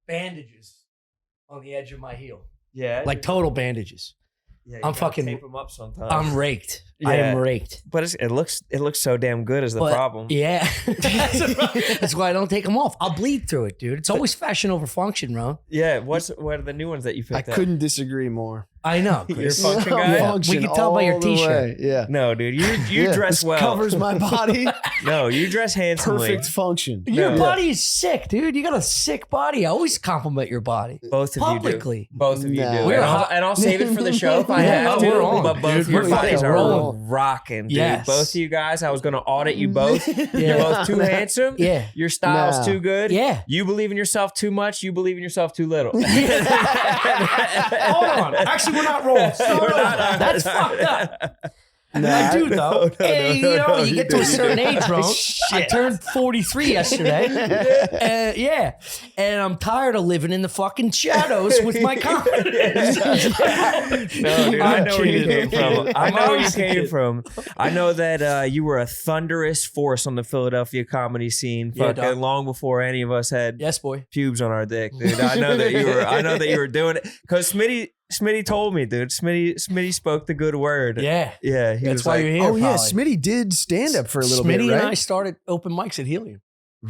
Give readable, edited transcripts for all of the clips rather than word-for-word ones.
bandages on the edge of my heel. Yeah. Like total bandages. Yeah, I'm fucking. tape them up sometimes. I'm raked. Yeah. I am raked. But it looks so damn good is the problem. Yeah. That's why I don't take them off. I'll bleed through it, dude. It's always fashion over function, Ron. Yeah. What are the new ones that you picked I up? couldn't disagree more. I know. You're a Chris. function guy? Function We can tell by your all the t-shirt. way. Yeah. No, dude. You Yeah, dress this well. covers my body. No, you dress handsomely. Perfect function. Your No. body is sick, dude. You got a sick body. I always compliment your body. Both of Publicly. you do. Both of you Nah. do. We're And hot. I'll save it for the show if I Yeah, have to. we're on, but both dude. your We're bodies fucking are rolling. rocking, dude. Yes. Both of you guys, I was going to audit you both. You're both too handsome. Yeah. Your style's Nah. too good. Yeah. You believe in yourself too much. You believe in yourself too little. Hold on. Actually, we're not rolling. Start over. That's fucked up. I do though. Hey, you know, you get to a certain age, bro. I turned 43 yesterday. Yeah. And I'm tired of living in the fucking shadows with my confidence. No, dude, I know where you came from. I know where you I'm came from. I know that you were a thunderous force on the Philadelphia comedy scene, Yeah, fucking dog. long before any of us had Yes, boy. pubes on our dick, dude. I know that you were. I know that you were doing it because Smitty told me, dude. Smitty spoke the good word. Yeah. Yeah. He That's was why like, you're here. Oh yeah, Polly. Smitty did stand up for a little Smitty bit, right? and I started open mics at Helium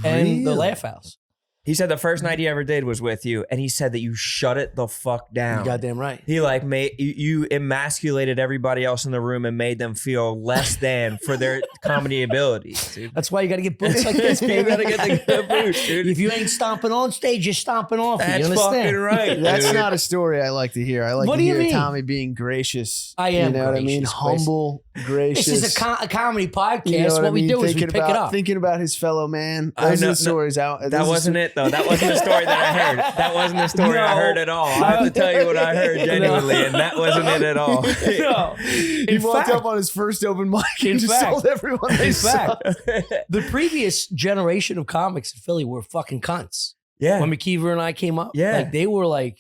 and the Really? Laugh House. he said the first night he ever did was with you, and he said that you shut it the fuck down. You goddamn right. He like made you emasculated everybody else in the room and made them feel less than for their comedy abilities, dude. That's why you got to get boots like this, You baby. gotta get the boots, dude. If you ain't stomping on stage, you're stomping off. That's you understand? fucking right. That's dude. not a story I like to hear. I like What to do you hear mean? Tommy being gracious. I am You know what I mean? gracious, Chris. Humble, gracious. This is a comedy podcast. You know what I we mean? do is we Thinking pick it about- up. Thinking about his fellow man. I Those are know- the stories out. That wasn't it though. That wasn't the story that I heard. That wasn't the story I No. heard at all. I have to tell you what I heard genuinely, and that wasn't it at all. No. He walked up on his first open mic and In just fact- told everyone they In sucked. fact, the previous generation of comics in Philly were fucking cunts. Yeah. When McKeever and I came up, Yeah. like they were like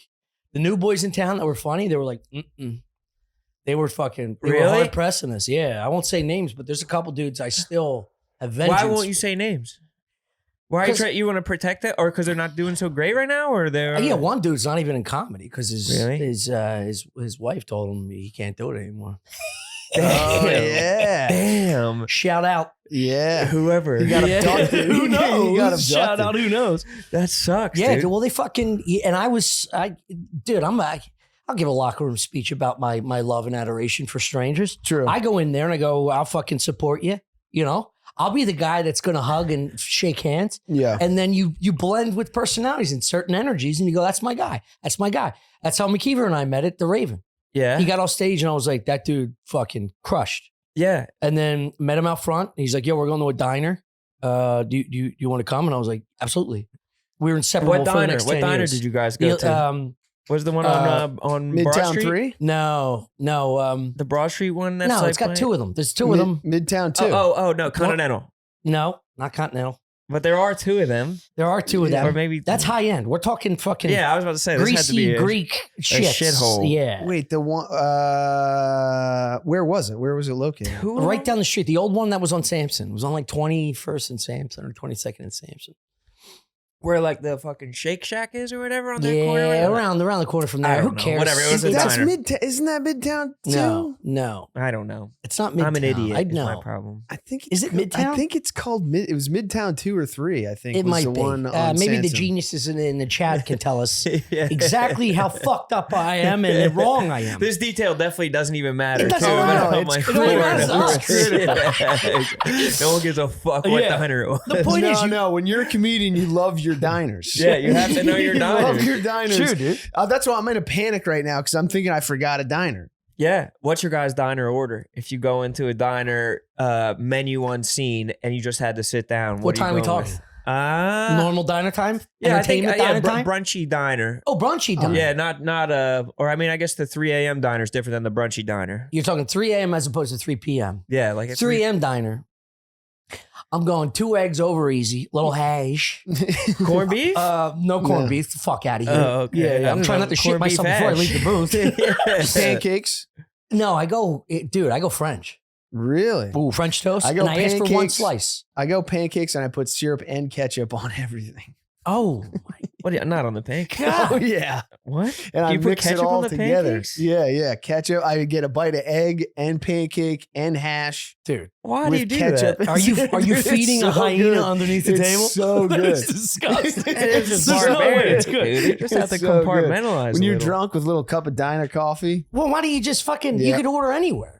the new boys in town that were funny. They were like, mm-mm. They were fucking, they were Really? hard pressing us. Yeah, I won't say names, but there's a couple dudes I still have vengeance. Why won't you say names? Why are you want to protect it, or because they're not doing so great right now, or they're Yeah, one dude's not even in comedy because Really? his wife told him he can't do it anymore. Oh, yeah. Damn. Shout out. Yeah. Whoever. You got Yeah. abducted. Who You knows? got abducted. Shout out. Who knows? That sucks. Yeah, dude. well, they fucking and I'll give a locker room speech about my love and adoration for strangers. True. I go in there and I go, I'll fucking support you. You know, I'll be the guy that's gonna hug and shake hands. Yeah. And then you blend with personalities and certain energies, and you go, that's my guy. That's my guy. That's how McKeever and I met at the Raven. Yeah. He got off stage and I was like, that dude fucking crushed. Yeah. And then met him out front. He's like, yo, we're going to a diner. Do you want to come? And I was like, absolutely. We were inseparable What for the diner? next What 10 diner years. did you guys go to? Was the one on Broad Midtown Street? 3? No. The Broad Street one? That's No, like it's got playing? two of them. There's two of them. Midtown 2. Oh, no, Continental. No, not Continental. But there are two of them. There are two of them. Or maybe That's high end. We're talking fucking Yeah, I was about to say this had to be greasy a, Greek shits. shithole. Yeah. Wait, the one, where was it? Where was it located? Who? Right down the street. The old one that was on Sampson. It was on like 21st and Sampson or 22nd and Sampson. Where like the fucking Shake Shack is or whatever on that Yeah, corner? around the corner from there. I Who don't know. cares? Whatever, it was a That's diner. Isn't that Midtown 2? No. I don't know. It's not Midtown. I'm an idiot. I Is my know. problem. I think Is it I Midtown? think it's called it was Midtown 2 or 3, I think. It was might the be. one on Maybe the Sansom. geniuses in the chat can tell us Yeah. exactly how fucked up I am and wrong I am. This detail definitely doesn't even matter. It doesn't too, matter. about It's my critical. It matters corner. us. No one gives a fuck what Yeah. diner was. The point is, No, when you're a comedian, you love your diners. Yeah, you have to know your You love diners. your diners. True, dude. That's why I'm in a panic right now because I'm thinking I forgot a diner. Yeah. What's your guys' diner order? If you go into a diner, menu unseen, and you just had to sit down, what are you time are we going talking? with? Normal diner time? Yeah, I think Entertainment diner time? brunchy diner. Oh, brunchy diner. Yeah, not or I mean, I guess the 3 a.m. diner is different than the brunchy diner. You're talking 3 a.m. as opposed to 3 p.m. Yeah, like it's 3 a.m. diner. I'm going 2 eggs over easy, little hash. corned beef. No corned beef. The fuck out of here. Oh, okay. Yeah, I'm trying not to shit myself before I leave the booth. Pancakes. No, I go French. Really? Ooh, French toast. I go and I ask for one pancakes. slice. I go pancakes and I put syrup and ketchup on everything. Oh, What? Not on the pancake. Oh yeah. What? And I You put mix it ketchup all on the together. pancakes? Yeah. Ketchup. I would get a bite of egg and pancake and hash. dude. Why do with you do ketchup. that? Are you Dude, feeding it's a so hyena good. underneath the It's table? so That good. is disgusting. It is just There's no way barbaric, it's good. dude. You just have to It's so good. compartmentalize. When a you're little. drunk with a little cup of diner coffee. Well, why don't you just fucking? You Yeah. could order anywhere.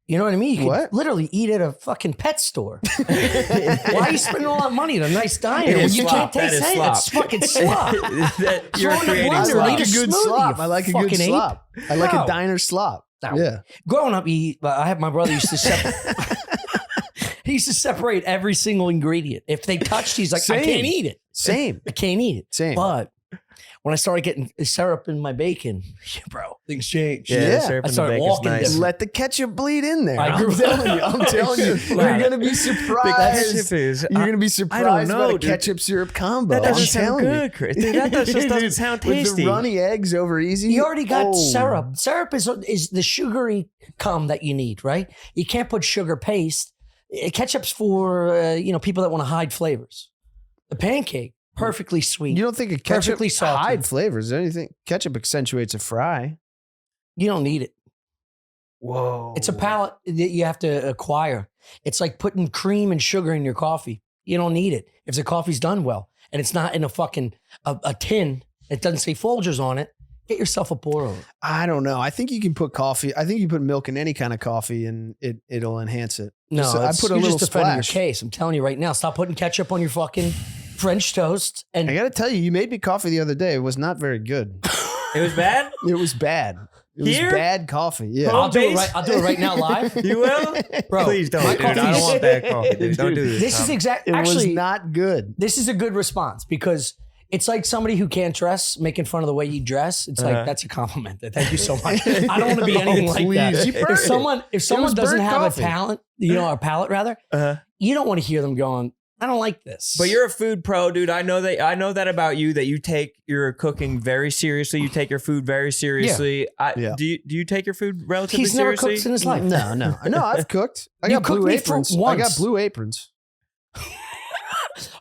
You know what I mean? You could What? literally eat at a fucking pet store. Why are you spending all that money at a nice diner It when is you slop. can't taste That is anything? slop. It's fucking slop. That you're Throw in a creating blender I and slop. like eat a good smoothie, slop. you I like a fucking good ape. slop. I like No. a diner slop. No. Yeah. Growing up, I had my brother used to separate. He used to separate every single ingredient. If they touched, he's like, I Same. can't eat it. Same. I can't eat it. Same. But when I started getting syrup in my bacon, bro, things changed. Yeah, Yeah. syrup I in the started bacon's walking nice. different. Let the ketchup bleed in there. I I'm grew- telling you. I'm telling you. Right. You're gonna be The surprised. ketchup is. You're gonna be I surprised don't by know, the dude. ketchup syrup combo. That doesn't I'm sound telling good, Chris. Dude, that just doesn't Dude, sound With tasty. the runny eggs over easy. You already got Oh. syrup. Syrup is the sugary cum that you need, right? You can't put sugar paste. Ketchup's for people that want to hide flavors. The pancake, perfectly sweet. You don't think a ketchup Perfectly salty. hide flavors? Anything? Ketchup accentuates a fry. You don't need it. Whoa. It's a palate that you have to acquire. It's like putting cream and sugar in your coffee. You don't need it. If the coffee's done well and it's not in a fucking a tin, it doesn't say Folgers on it, get yourself a pour over. I don't know. I think you can put coffee. I think you put milk in any kind of coffee and it'll enhance it. No, Just- I put a you're little just defending splash. your case. I'm telling you right now, stop putting ketchup on your fucking French toast. And I got to tell you, you made me coffee the other day. It was not very good. It was bad. It was bad. It was Here? bad coffee. Yeah. Home I'll do it base? right. I'll do it right now live. You will, Bro, please don't, my dude. I coffee don't is- want that coffee, dude. Don't do this. This is Tom. exact. It Actually, was not good. this is a good response because it's like somebody who can't dress making fun of the way you dress. It's like that's a compliment. Thank you so much. I don't want to be anything like that. please. You burned it. If someone was doesn't burnt have coffee. a talent, a palate rather, you don't want to hear them going, "I don't like this." But you're a food pro, dude. I know that about you. That you take your cooking very seriously. You take your food very seriously. Yeah. Do you take your food relatively he's never seriously? cooked in his life. No. I've cooked. I You got cooked blue me for aprons. I once. got blue aprons.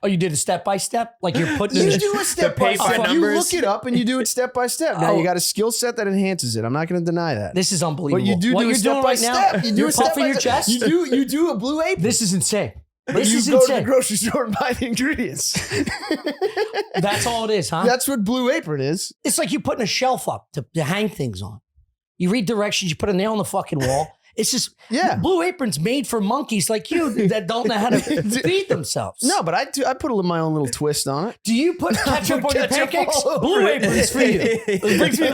Oh, you did it step by step, like you're putting. You it do a step The by paper step. You numbers. look it up and you do it step by step. Now Oh. you got a skill set that enhances it. I'm not going to deny that. This is unbelievable. But you do what do you're a step doing by right step. now. You do you're a step puffing by your step. chest. You do a blue apron. This is insane. But This you is go to the insane. grocery store and buy the ingredients. That's all it is, huh? That's what blue apron is. It's like you putting a shelf up to hang things on. You read directions, you put a nail on the fucking wall. It's just Blue Apron's made for monkeys like you that don't know how to feed themselves. No, but I put my own little twist on it. Do you put ketchup on your ketchup pancakes? all over Blue it. Apron's for you. It brings me to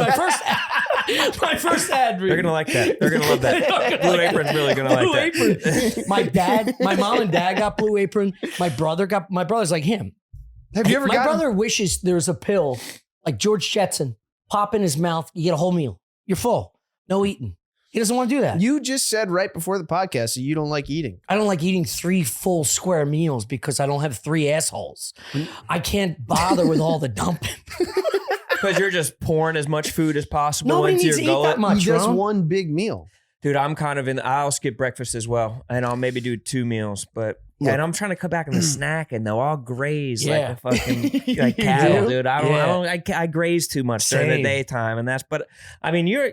my first ad read. They're gonna like that. They're gonna love that. Blue Apron's really gonna Blue like that. Apron. My mom and dad got Blue Apron. My brother's like him. Have you ever My gotten brother wishes there was a pill like George Jetson. Pop in his mouth, you get a whole meal. You're full. No eating. He doesn't want to do that. You just said right before the podcast that you don't like eating. I don't like eating 3 full square meals because I don't have 3 assholes. I can't bother with all the dumping. Because you're just pouring as much food as possible Nobody into needs your to eat gullet. that much, He does Ron. one big meal. Dude, I'm kind of I'll skip breakfast as well. And I'll maybe do 2 meals. But Look. and I'm trying to cut back on the snacking though. I'll graze Yeah. like a fucking like You cattle, do? dude. I graze too much during the Same. daytime. And but I mean you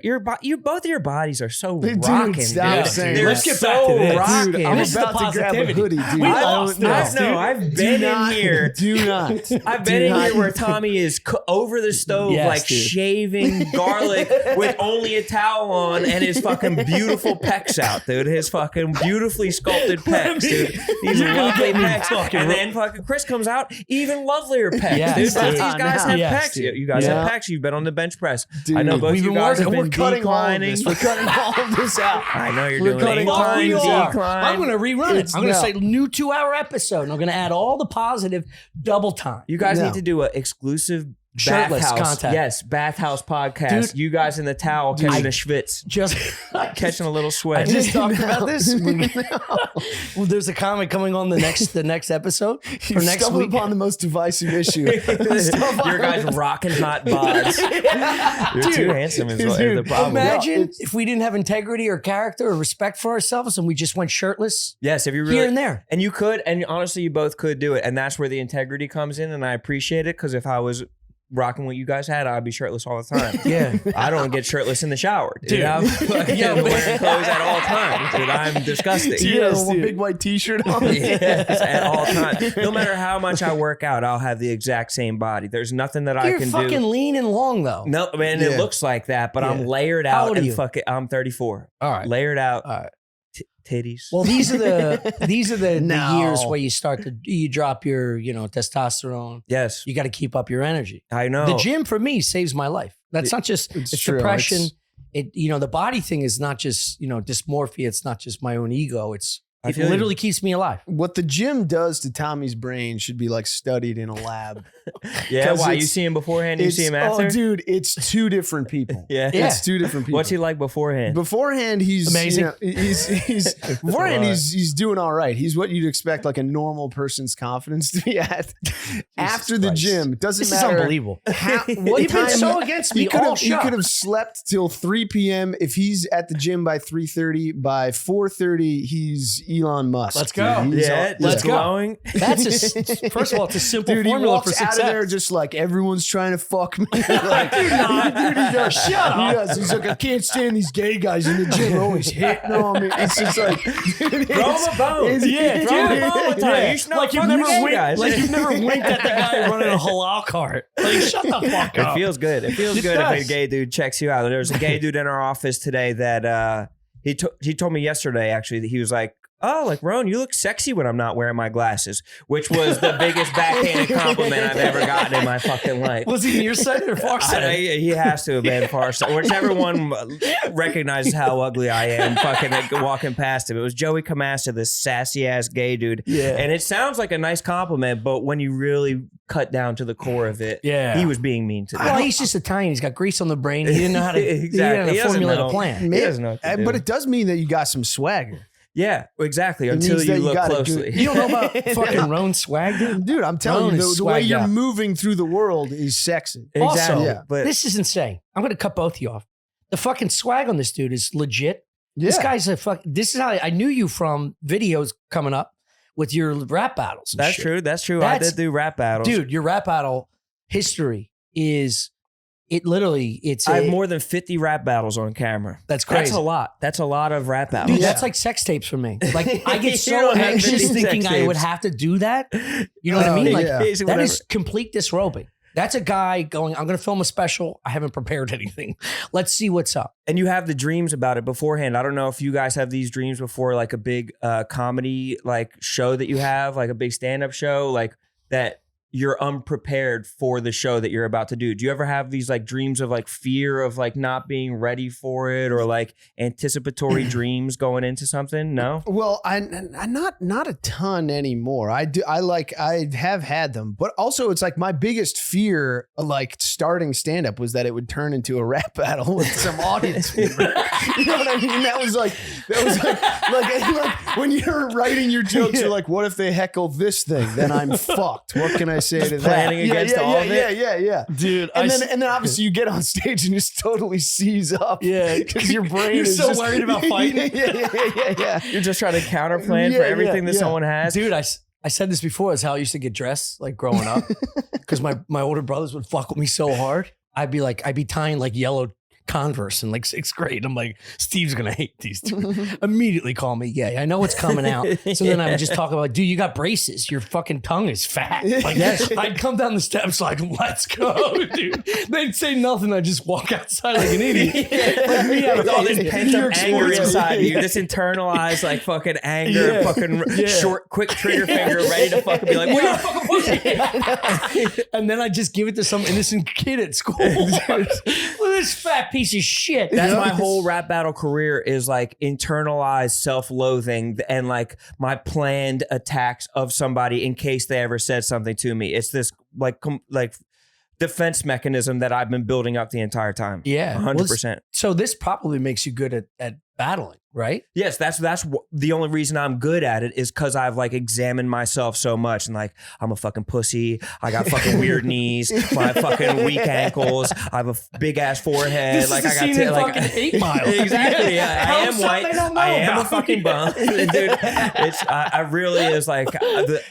both of your bodies are so Dude, rocking, stop dude. saying They're that. Let's get so back to this. rocking. Dude, I'm This is the about to grab a positivity. hoodie, dude. We I lost don't know. this, No, I've been in here. Do not. I've been in here where Tommy is over the stove, Yes, like dude. shaving garlic with only a towel on and his fucking beautiful pecs out, dude. His fucking beautifully sculpted pecs, dude. These You're gonna lovely get me pecs. fucking And then fucking Chris comes out, even lovelier pecs, Yes, dude. Both dude. these guys have Yes, pecs. dude. You guys Yeah. have pecs. You've been on the bench press. Dude, I know both we've you been guys have working- been We're cutting all of declining. this. We're cutting all of this out. I know you're We're doing cutting all incline, of We are. decline. I'm going to rerun it. It's I'm going to no. say new 2-hour episode. And I'm going to add all the positive double time. You guys No. need to do an exclusive Shirtless bathhouse. contact. Yes, bathhouse podcast. Dude, you guys in the towel catching a schwitz, Just catching a little I sweat. just talked about this. Well, there's a comic coming on the next episode for You next stumbled week. upon the most divisive issue. Your guys rocking hot bods. You're too handsome is what is the problem. Imagine if we didn't have integrity or character or respect for ourselves and we just went shirtless Yes, if you really here and there. and you could, and honestly, you both could do it, and that's where the integrity comes in, and I appreciate it because if I was rocking what you guys had, I'd be shirtless all the time. Yeah. I don't get shirtless in the shower, dude. Dude. I'm fucking wearing clothes at all times, dude. I'm disgusting. You have Yes, a dude. big white t-shirt on. Yes, at all times. No matter how much I work out, I'll have the exact same body. There's nothing that I You're can fucking do. lean and long though. No, man, Yeah. it looks like that, but I'm Yeah. layered How out old are and you? fuck it. I'm 34. All right. Layered out, All right. titties. Well, these are the No. years where you start to you drop your testosterone. Yes, You got to keep up your energy. I know. The gym for me saves my life. That's not just it's true. depression. It's- The body thing is not just dysmorphia. It's not just my own ego. I It feel you. literally keeps me alive. What the gym does to Tommy's brain should be like studied in a lab. Yeah, 'Cause why? You it's- see him beforehand, you see him after? Oh, dude, it's two different people. Yeah. Yeah. It's two different people. What's he like beforehand? Beforehand, he's Amazing. He's beforehand, he's doing all right. He's what you'd expect like a normal person's confidence to be at. After the Christ. gym, it doesn't This is matter unbelievable. what You've been time so against me you could all have you show. could have slept till 3 p.m. If he's at the gym by 3:30, by 4:30 he's Elon Musk. Let's dude. go. He's Yeah, all- let's just go. glowing. That's first of all, it's a simple Dude, he formula walks for success. out of there just like everyone's trying to fuck me. Like, dude, he does. Shut up. He does. He's like, I can't stand these gay guys in the gym. They're always hitting on me. It's just like, dude, Throw him a bone. Yeah, Throw him a dude. bone with time. Yeah. You should not Like you've fuck never with gay winked, guys. like you've never winked at the guy running a halal cart. Like shut the fuck It up. feels good. It feels It good if does. a gay dude checks you out. There was a gay dude in our office today that he told me yesterday actually that he was like, oh, like Rone, you look sexy when I'm not wearing my glasses, which was the biggest backhanded compliment I've ever gotten in my fucking life. Was he nearsighted or farsighted? He has to have been farsighted. Whichever one recognizes how ugly I am, fucking walking past him. It was Joey Camasta, this sassy ass gay dude. Yeah. And it sounds like a nice compliment, but when you really cut down to the core of it, Yeah. he was being mean to me. Well, he's just Italian. He's got grease on the brain. He didn't know how to, Exactly. he didn't He know how to doesn't formulate know. a plan. He doesn't know what to do. but it does mean that you got some swagger. Yeah, exactly. It Until means that you you look got a closely. You don't know about fucking Rone swag, dude? Dude, I'm telling Rone you, is the way swagged you're out. moving through the world is sexy. Exactly. Also, Yeah. But This is insane. I'm going to cut both of you off. The fucking swag on this dude is legit. Yeah. This guy's a fuck. This is how I knew you from videos coming up with your rap battles. and that's shit. true. That's true. That's- I did do rap battles. Dude, your rap battle history is, it literally, it's I have more than 50 rap battles on camera. That's crazy. That's a lot. That's a lot of rap battles. Dude, Yeah. that's like sex tapes for me. Like I You get so don't have anxious 50 thinking sex I would tapes. have to do that. You know what I mean? Like yeah. Basically, that whatever. is complete disrobing. That's a guy going, I'm going to film a special. I haven't prepared anything. Let's see what's up. And you have the dreams about it beforehand. I don't know if you guys have these dreams before, like a big comedy like show that you have, like a big stand-up show, like that you're unprepared for the show that you're about to do. Do you ever have these like dreams of like fear of like not being ready for it, or like anticipatory dreams going into something? No? Well, I not a ton anymore. I have had them, but also it's like my biggest fear, like starting stand up, was that it would turn into a rap battle with some audience member. You know what I mean? That was like when you're writing your jokes, you're like, what if they heckle this thing? Then I'm fucked. What can I say to that? planning against all of it? Yeah. Dude, And then obviously you get on stage and just totally seize up. Yeah, because your brain you're is so just, worried about fighting. Yeah. You're just trying to counter plan for Yeah, everything yeah, that yeah. someone has. dude, I said this before, is how I used to get dressed like growing up because my older brothers would fuck with me so hard. I'd be tying like yellow Converse in like 6th grade. I'm like, Steve's gonna hate these two. Immediately call me gay. I know it's coming out. So then I would just talk about, dude, you got braces. Your fucking tongue is fat. Like, I'd come down the steps like, let's go, dude. They'd say nothing. I'd just walk outside like an idiot. Like me With all this pent New up York anger sports. inside you, this internalized like fucking anger, Yeah. fucking short, quick trigger finger, ready to fucking be like, "What are fucking pussy?" And then I just give it to some innocent kid at school. Look at this fat piece of shit. That's my whole rap battle career, is like internalized self-loathing and like my planned attacks of somebody in case they ever said something to me. It's this like defense mechanism that I've been building up the entire time. Yeah. 100%. So this probably makes you good at battling, right? Yes, that's the only reason I'm good at it is because I've like examined myself so much and like I'm a fucking pussy. I got fucking weird knees, my fucking weak ankles. I have a big ass forehead. This like is I got fucking 8 Mile. Exactly. Yeah, I am Some white. they don't know I am a about. fucking bum, dude. I really is like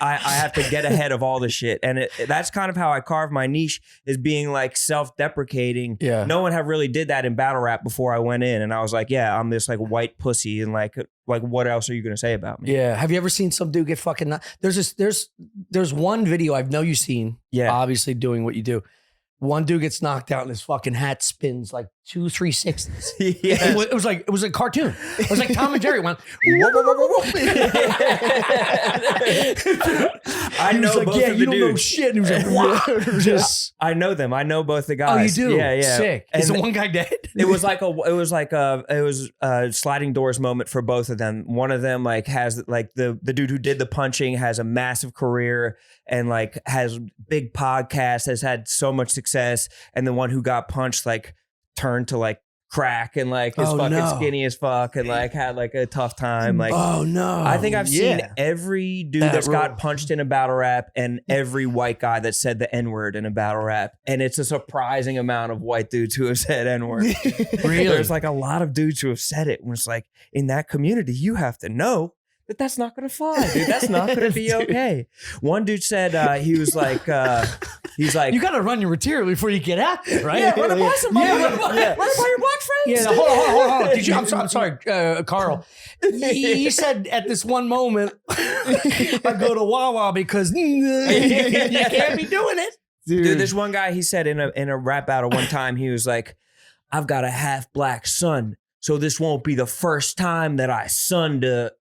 I have to get ahead of all the shit, and that's kind of how I carve my niche is being like self-deprecating. Yeah. No one have really did that in battle rap before I went in, and I was like, yeah, I'm this like white pussy, and like what else are you gonna say about me? Yeah. Have you ever seen some dude get fucking? There's one video I know you've seen. Yeah. Obviously doing what you do. One dude gets knocked out and his fucking hat spins like 2 360s. Yes. It was a cartoon. It was like Tom and Jerry went. Whoa, whoa, whoa, whoa, whoa. I He know was like, both yeah, of you the don't know dudes. shit. And he was like, wow. Just, I know them. I know both the oh, guys. you do? Yeah, yeah. Sick. Is And the one guy dead? it was a sliding doors moment for both of them. One of them like has like the dude who did the punching has a massive career and like has big podcast, has had so much success, and the one who got punched like turned to like crack and like is skinny as fuck and like had like a tough time. Like, oh no. I think I've seen every dude that's got punched in a battle rap and every white guy that said the N-word in a battle rap. And it's a surprising amount of white dudes who have said N-word. Really? There's like a lot of dudes who have said it. And it's like, in that community, you have to know that that's not going to fly, dude. That's not going to be okay. One dude said, he was like, he's like, you got to run your material before you get out there, right? yeah, run it by somebody. Run it by your black friends. Yeah, no, hold on. Did you? I'm sorry, Carl. You said at this one moment, I go to Wawa because you can't be doing it. Dude, there's one guy, he said in a rap battle one time, he was like, I've got a half black son, so this won't be the first time that I sunned a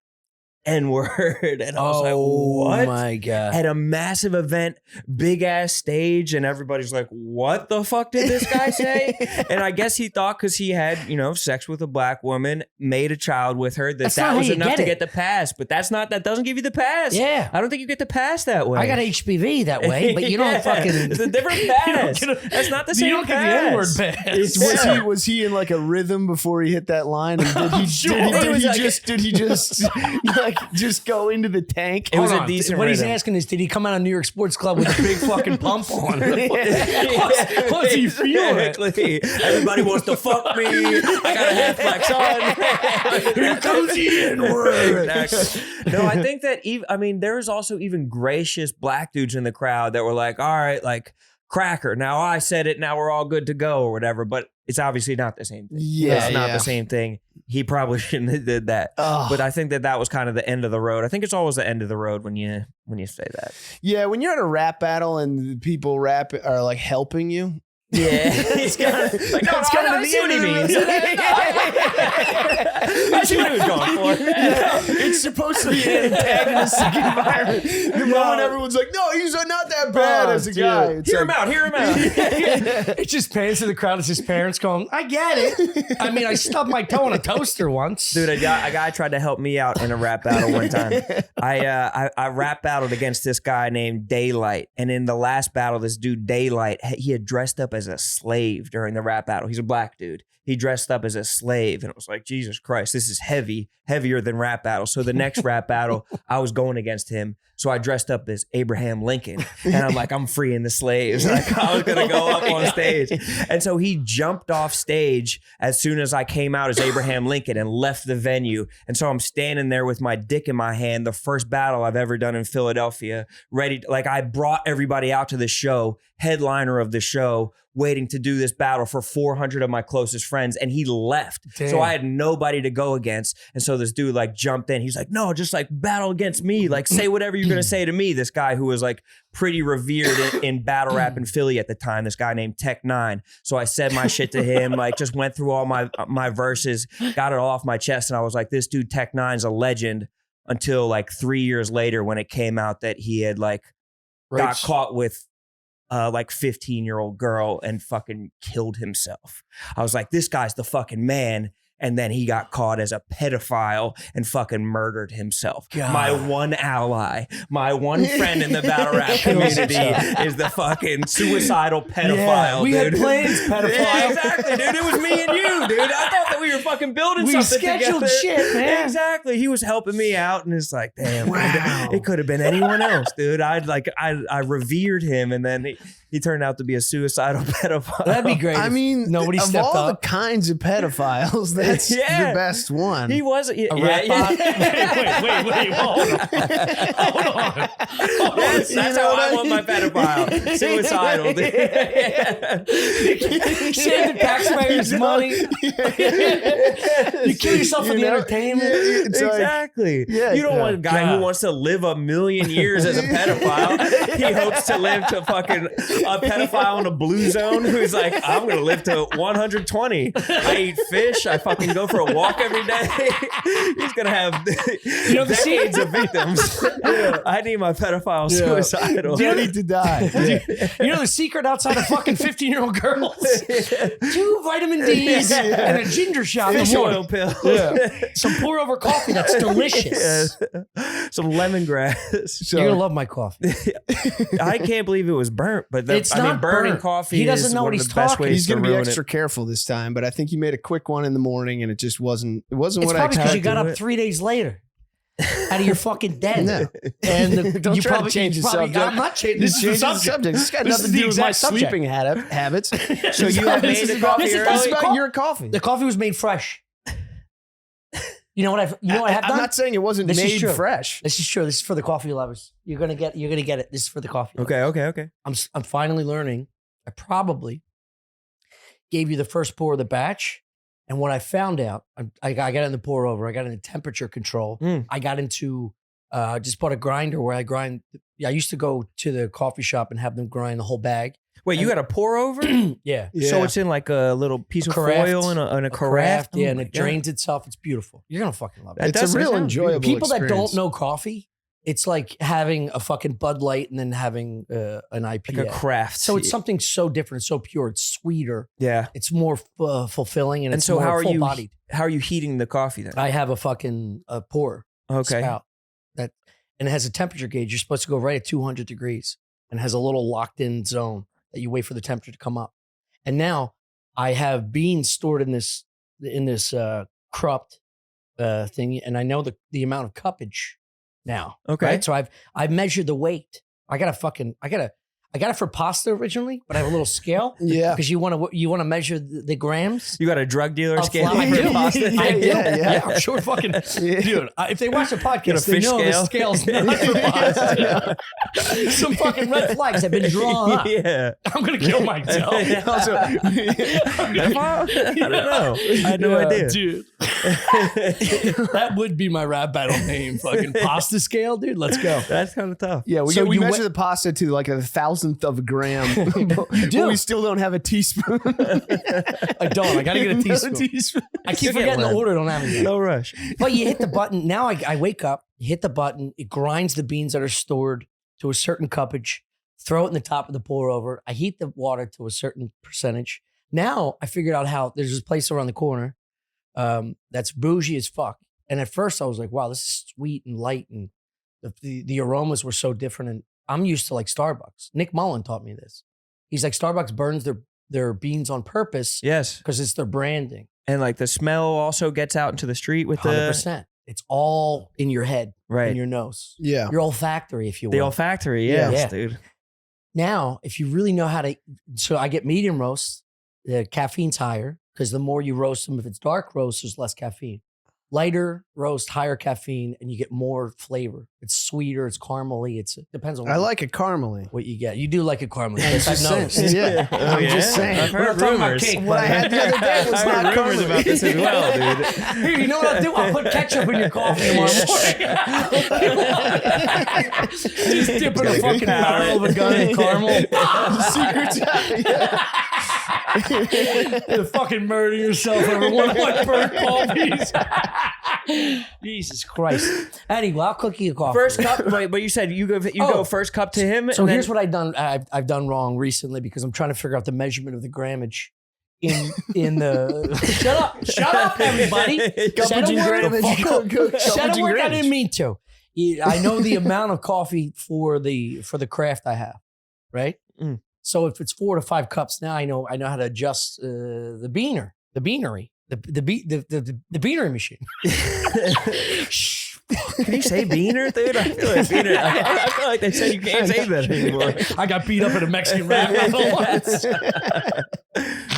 N-word. And I was like, what? Oh my God. At a massive event, big ass stage, and everybody's like, what the fuck did this guy say? And I guess he thought because he had, sex with a black woman, made a child with her, that was enough to get the pass. But that doesn't give you the pass. Yeah. I don't think you get the pass that way. I got HPV that way, but you don't fucking. It's a different pass. That's not the same you don't pass. get the N-word pass. Was he in like a rhythm before he hit that line? And did he just go into the tank? It was a decent What rhythm. he's asking is, did he come out of New York Sports Club with a big fucking pump on? What's he feeling? Exactly. Everybody wants to fuck me. I got a half black son. Here comes the N-word. Exactly. No, I think that there's also even gracious black dudes in the crowd that were like, all right, like cracker. Now I said it. Now we're all good to go or whatever. But it's obviously not the same thing. Yeah, it's not the same thing. He probably shouldn't have did that. But I think that was kind of the end of the road. I think it's always the end of the road when you say that. Yeah, when you're at a rap battle and the people are like helping you. Yeah, he's kind of like, no, it's kind of the end of it. I see what he was going for. It's supposed to be an antagonistic environment. The moment everyone's like, no, he's not that bad as a guy. It's Hear him out. It just pans to the crowd. It's his parents going, I get it. I mean, I stubbed my toe in a toaster once. Dude, a guy tried to help me out in a rap battle one time. I rap battled against this guy named Daylight. And in the last battle, this dude Daylight, he had dressed up as a slave during the rap battle. He's a black dude. He dressed up as a slave, and it was like, Jesus Christ, this is heavier than rap battle. So the next rap battle, I was going against him. So I dressed up as Abraham Lincoln, and I'm like, I'm freeing the slaves. Like I was gonna go up on stage, and so he jumped off stage as soon as I came out as Abraham Lincoln and left the venue. And so I'm standing there with my dick in my hand, the first battle I've ever done in Philadelphia, ready. Like I brought everybody out to the show, headliner of the show, waiting to do this battle for 400 of my closest friends, and he left. Damn. So I had nobody to go against. And so this dude like jumped in. He's like, no, just like battle against me. Like say whatever you're gonna say to me. This guy who was like pretty revered in battle rap in Philly at the time, this guy named Tech 9. So I said my shit to him, like just went through all my verses, got it all off my chest. And I was like, this dude Tech 9's a legend, until like 3 years later when it came out that he had like got caught with like 15-year-old girl and fucking killed himself. I was like, this guy's the fucking man. And then he got caught as a pedophile and fucking murdered himself. God. My one ally, my one friend in the battle rap community is the fucking suicidal pedophile. We dude. had plans, pedophile. Yeah, exactly, dude. It was me and you, dude. I thought that we were fucking building something scheduled together. shit, man. Exactly. He was helping me out, and it's like, damn, Wow. it could have been anyone else, dude. I revered him, and then he turned out to be a suicidal pedophile. That'd be great. I mean, nobody of stepped all up. the kinds of pedophiles, that's Yeah. the best one. He was A rat bot. Wait, hold on. Yes, that's how I want my pedophile. Suicidal, dude. Saving taxpayers' money. You kill yourself for the entertainment. It's like, Exactly. Yeah, you don't yeah. want a guy who wants to live 1,000,000 years as a pedophile. He hopes to live to fucking a pedophile in a blue zone who's like, I'm going to live to 120. I eat fish. I fucking go for a walk every day. He's going to have decades of victims. I need my pedophile suicidal. ready to die. You know the secret outside of fucking 15-year-old girls? 2 vitamin D's and a ginger shot in Fish the morning. oil pill. Some pour over coffee that's delicious. Some lemongrass. You're gonna love my coffee. I can't believe it was burnt, but It's not burning burnt. coffee He doesn't is know one what of he's the best talking. ways He's going to be ruin extra it. careful this time, but I think he made a quick one in the morning, and it just wasn't. It wasn't It's what I probably because you expected. got up 3 days later out of your fucking den. No. And Don't you try to probably change the subject. I'm not changing. This is the Change the subject. subject. It's got This nothing is to the do with my exact subject. sleeping habits. So you have made the coffee This is early? about your coffee. The coffee was made fresh. You know what I have done? I'm not saying it wasn't This is made true. fresh. This is true. This is for the coffee lovers. You're gonna get it. This is for the coffee lovers. Okay. I'm finally learning. I probably gave you the first pour of the batch, and what I found out, I got in the pour over. I got into temperature control. I got into just bought a grinder where I grind. I used to go to the coffee shop and have them grind the whole bag. Wait, you got a pour over? Yeah. So it's in like a little piece of carafe. foil and a carafe? Yeah, Oh and my it God. drains itself. It's beautiful. You're gonna fucking love it. That It's does a real sound enjoyable People that experience. don't know coffee, it's like having a fucking Bud Light and then having an IPA. like a craft. So it's something so different, so pure. It's sweeter. Yeah. It's more fulfilling, and And it's so more how are you full-bodied. how are you heating the coffee then? I have a fucking pour Okay. spout and it has a temperature gauge. You're supposed to go right at 200 degrees and it has a little locked-in zone that you wait for the temperature to come up. And now I have beans stored in this cropped thing, and I know the amount of cuppage now. Okay. Right? So I've measured the weight. I got it for pasta originally, but I have a little scale Yeah. because you want to measure the grams. You got a drug dealer of scale flour. I for do. pasta? I do. Yeah. I'm sure fucking dude. If they watch the Get a podcast, they fish know scale. the scale's not for pasta. Some fucking red flags have been drawn up. Yeah. I'm gonna kill myself. Also, I don't know. I had no Yeah, idea. dude. That would be my rap battle name. Fucking pasta scale, dude. Let's go. That's kind of tough. yeah, we So you measure went- the pasta to like a 1,000th of a gram. But do. we still don't have a teaspoon. I don't. I gotta get a teaspoon. I keep You'll get forgetting to one. order it on Amazon. No rush. But you hit the button. Now I wake up, you hit the button, it grinds the beans that are stored to a certain cuppage, throw it in the top of the pour over. I heat the water to a certain percentage. Now I figured out how there's this place around the corner that's bougie as fuck. And at first I was like, wow, this is sweet and light, and the aromas were so different. And I'm used to like Starbucks. Nick Mullen taught me this. He's like, Starbucks burns their beans on purpose Yes. because it's their branding. And like the smell also gets out into the street with 100%. It's all in your head, right. in your nose, Yeah. your olfactory, if you The will. olfactory, Yeah. yes, Yeah. dude. Now, if you really know how to, so I get medium roast, the caffeine's higher because the more you roast them, if it's dark roast, there's less caffeine. Lighter roast, higher caffeine, and you get more flavor. It's sweeter, it's caramely. It depends on I like it caramely. what you get. You do like it caramely. I'm Yes, I've just noticed. saying. Yeah. Oh, I'm yeah? just saying. I've We're heard not talking about rumors. cake, What I had the other day was I not heard rumors caramely. about this as well, dude. Here, you know what I'll do? I'll put ketchup in your coffee tomorrow morning. Just dip in a fucking barrel of a gun in caramel. You fucking murder yourself over one of my burnt coffees. Jesus Christ. Anyway, I'll cook you a coffee. First cup, wait, but you said you go first cup to him. So and here's then, what I've done. I've done wrong recently because I'm trying to figure out the measurement of the grammage in the shut up, everybody. Said a word I didn't mean to. I know the amount of coffee for the craft I have, right? So if it's 4 to 5 cups now, I know how to adjust the beanery, the beanery machine. Can you say beaner, dude? I feel like beaner. I feel like they said you can't say that anymore. I got beat up at a Mexican rap battle once.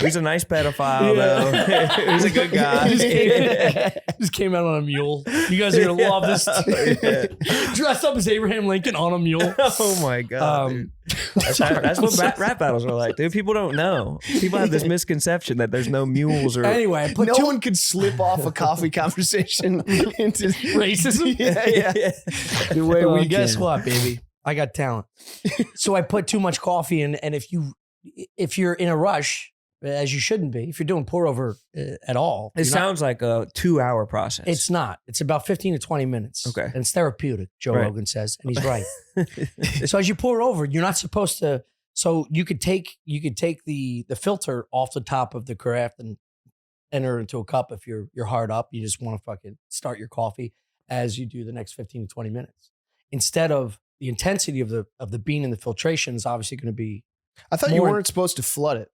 He's a nice pedophile, though. He's a good guy. Just came out on a mule. You guys are gonna love this. Dressed up as Abraham Lincoln on a mule. Oh my god, dude. That's what rap battles are like, dude. People don't know. People have this misconception that there's no mules or anyway. No one could slip off a coffee conversation into racism. Yeah. The way we guess what, baby? I got talent. So I put too much coffee in, and if you're in a rush, as you shouldn't be, if you're doing pour over at all, it sounds like a 2-hour process. It's not. It's about 15 to 20 minutes. Okay, and it's therapeutic. Joe Rogan says, and he's right. So as you pour over, you're not supposed to. So you could take the filter off the top of the carafe and enter it into a cup if you're hard up. You just want to fucking start your coffee as you do the next 15 to 20 minutes. Instead of the intensity of the bean and the filtration is obviously going to be. I thought you weren't supposed to flood it.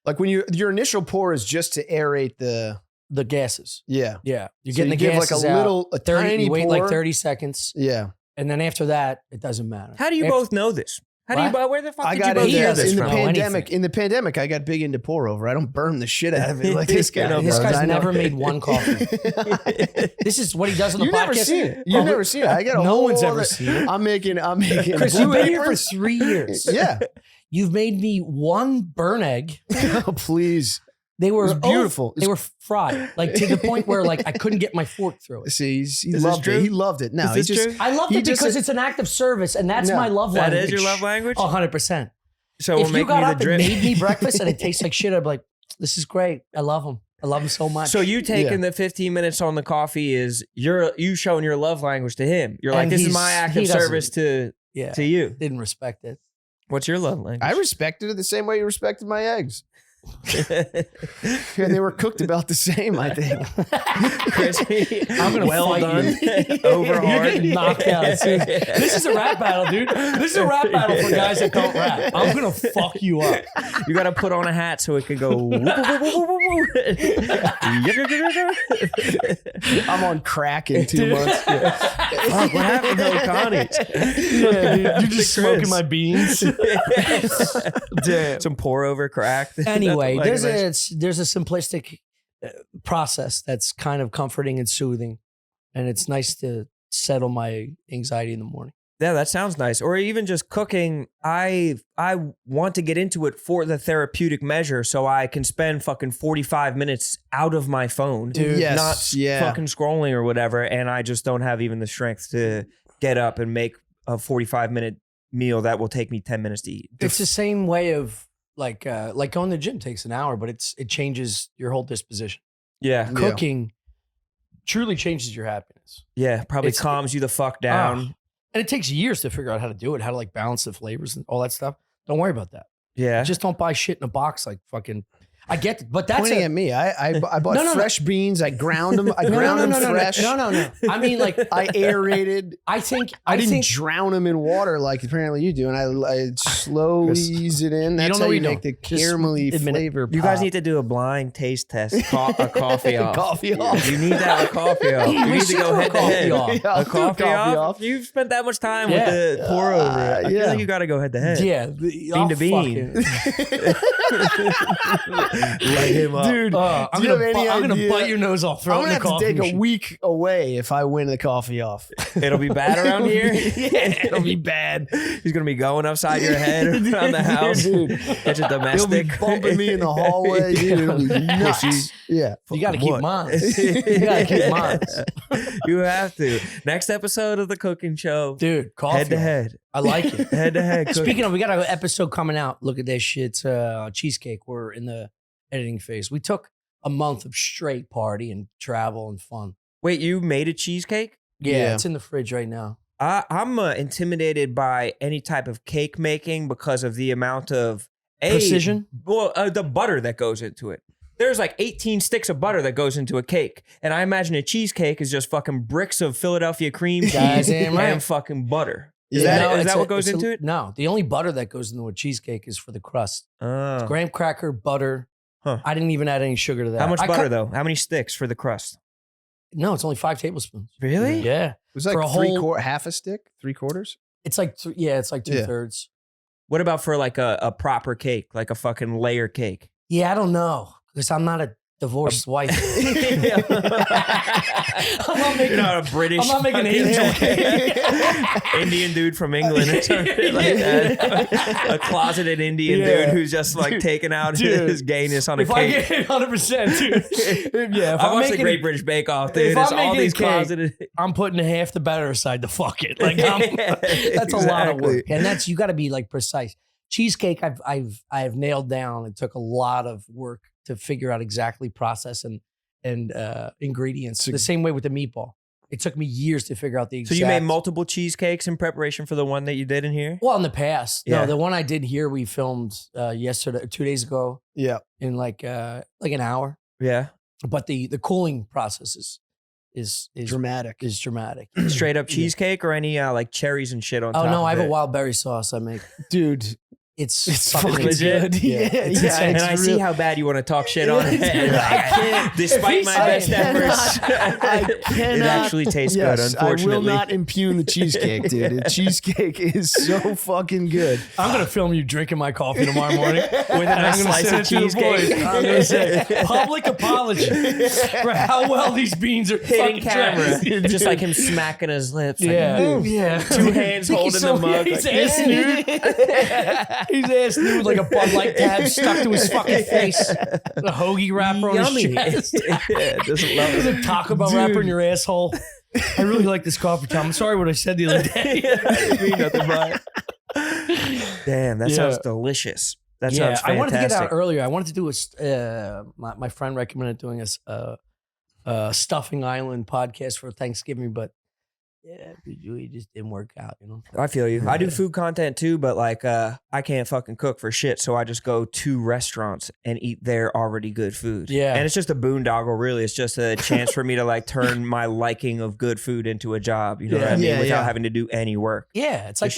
Like when your initial pour is just to aerate the gases. Yeah. You're getting the gases like a tiny you wait pour. like 30 seconds. Yeah. And then after that, it doesn't matter. How do you both know this? Where the fuck I did got you both hear this in the from? pandemic. In the pandemic, I got big into pour over. I don't burn the shit out of it like this guy. This guy's never made one coffee. This is what he does on the podcast. Never seen it. You've never seen it. I got no one's ever seen it. I'm making. Chris, you've been here for 3 years. Yeah. You've made me one burn egg. Oh, please. They were beautiful. They were fried, like to the point where like I couldn't get my fork through it. See, he loved it. He loved it. No, is this true? I loved it because it's an act of service, and that's my love language. That is your love language? 100%. So if you got up and made me breakfast and it tastes like shit, I'd be like, this is great. I love them. I love him so much. So you taking the 15 minutes on the coffee is you showing your love language to him. You're like, this is my act of service to you. Didn't respect it. What's your love language? I respected it the same way you respected my eggs. And they were cooked about the same, I think. Crispy, I'm gonna well done, over hard. You're getting knocked out. This is a rap battle, dude. This is a rap battle for guys that don't rap. I'm gonna fuck you up. You gotta put on a hat so it can go. I'm on crack in 2 months. Fuck, what happened to O'Connie's? Yeah, dude, you're just smoking my beans. Damn. Some pour over crack. Anyway, there's a simplistic process that's kind of comforting and soothing, and it's nice to settle my anxiety in the morning. Yeah, that sounds nice. Or even just cooking. I want to get into it for the therapeutic measure, so I can spend fucking 45 minutes out of my phone, dude. Not fucking scrolling or whatever. And I just don't have even the strength to get up and make a 45-minute meal that will take me 10 minutes to eat. It's the same way of like going to the gym takes an hour, but it changes your whole disposition. Yeah, cooking truly changes your happiness. Yeah, probably calms you the fuck down. And it takes years to figure out how to do it, how to like balance the flavors and all that stuff. Don't worry about that. Yeah. Just don't buy shit in a box like fucking. I get it, but that's pointing at me. I bought fresh beans. I ground them. I ground them fresh. No. I mean, like I aerated. I didn't drown them in water like apparently you do, and I slowly ease it in. That's how you make the caramelly flavor. You guys need to do a blind taste test. A coffee off. Coffee off. You need to have a coffee off. You need to go head to head. A coffee off. You've spent that much time with the pour over. I feel like you got to go head to head. Yeah, bean to bean. Light him up, dude. I'm gonna bite your nose off. I'm gonna have to take a week away if I win the coffee off. It'll be bad around here. Yeah, it'll be bad. He's gonna be going upside your head around the house, dude. Catch a domestic. He'll be bumping me in the hallway, dude. It'll be nuts. Yeah, you gotta keep mine. You gotta keep mine. You have to. Next episode of the cooking show, dude. Coffee head to head. I like it. Head to head. Speaking of, we got an episode coming out. Look at this shit. It's cheesecake. We're in the editing phase. We took a month of straight party and travel and fun. Wait, you made a cheesecake? Yeah. It's in the fridge right now. I'm intimidated by any type of cake making because of the amount of Precision? Well, the butter that goes into it. There's like 18 sticks of butter that goes into a cake. And I imagine a cheesecake is just fucking bricks of Philadelphia cream cheese and fucking butter. Is that what goes into it? No, the only butter that goes into a cheesecake is for the crust. It's graham cracker, butter. Huh. I didn't even add any sugar to that. How much butter though? How many sticks for the crust? No, it's only 5 tablespoons. Really? Yeah. It was like for half a stick, 3/4. It's like, it's like 2/3. What about for like a proper cake, like a fucking layer cake? Yeah, I don't know. Because I'm not a divorced wife. I'm not a British. I'm not making angel cake. Indian dude from England or something like that. A closeted Indian dude who's just like taking out his gayness on a cake. If I get 100%, dude. Yeah, I watched the Great British Bake Off, dude. It's all these closeted. I'm putting half the batter aside to fuck it. Like that's a lot of work, and you got to be like precise. Cheesecake, I've nailed down. It took a lot of work to figure out exactly process and ingredients. The same way with the meatball. It took me years to figure out the exact. So you made multiple cheesecakes in preparation for the one that you did in here? Well, in the past. Yeah. No, the one I did here, we filmed yesterday, 2 days ago. Yeah. In like an hour. Yeah. But the cooling process is dramatic. Is dramatic. Straight up cheesecake or any like cherries and shit on top? Oh no, I have a wild berry sauce I make. Dude. It's fucking legit. And I see how bad you want to talk shit on it. Despite my best efforts, it actually tastes good. Unfortunately, I will not impugn the cheesecake, dude. The cheesecake is so fucking good. I'm gonna film you drinking my coffee tomorrow morning with a nice slice of cheesecake. I'm gonna say public apology for how well these beans are hitting camera, dressed. just like him smacking his lips. Yeah, like, 2 hands holding the mug. He's ass nude. He's ass nude like a Bud Light tab stuck to his fucking face. A hoagie wrapper on his chest. There's a Taco Bell wrapper in your asshole. I really like this coffee, Tom. I'm sorry what I said the other day. Nothing but. Damn, that sounds delicious. That sounds fantastic. I wanted to get out earlier. I wanted to do my friend recommended doing a Stuffing Island podcast for Thanksgiving, but it just didn't work out, you know. I feel you. I do food content too, but like I can't fucking cook for shit, so I just go to restaurants and eat their already good food. Yeah, and it's just a boondoggle. Really, it's just a chance for me to like turn my liking of good food into a job. You know what I mean? Without having to do any work. Yeah, it's like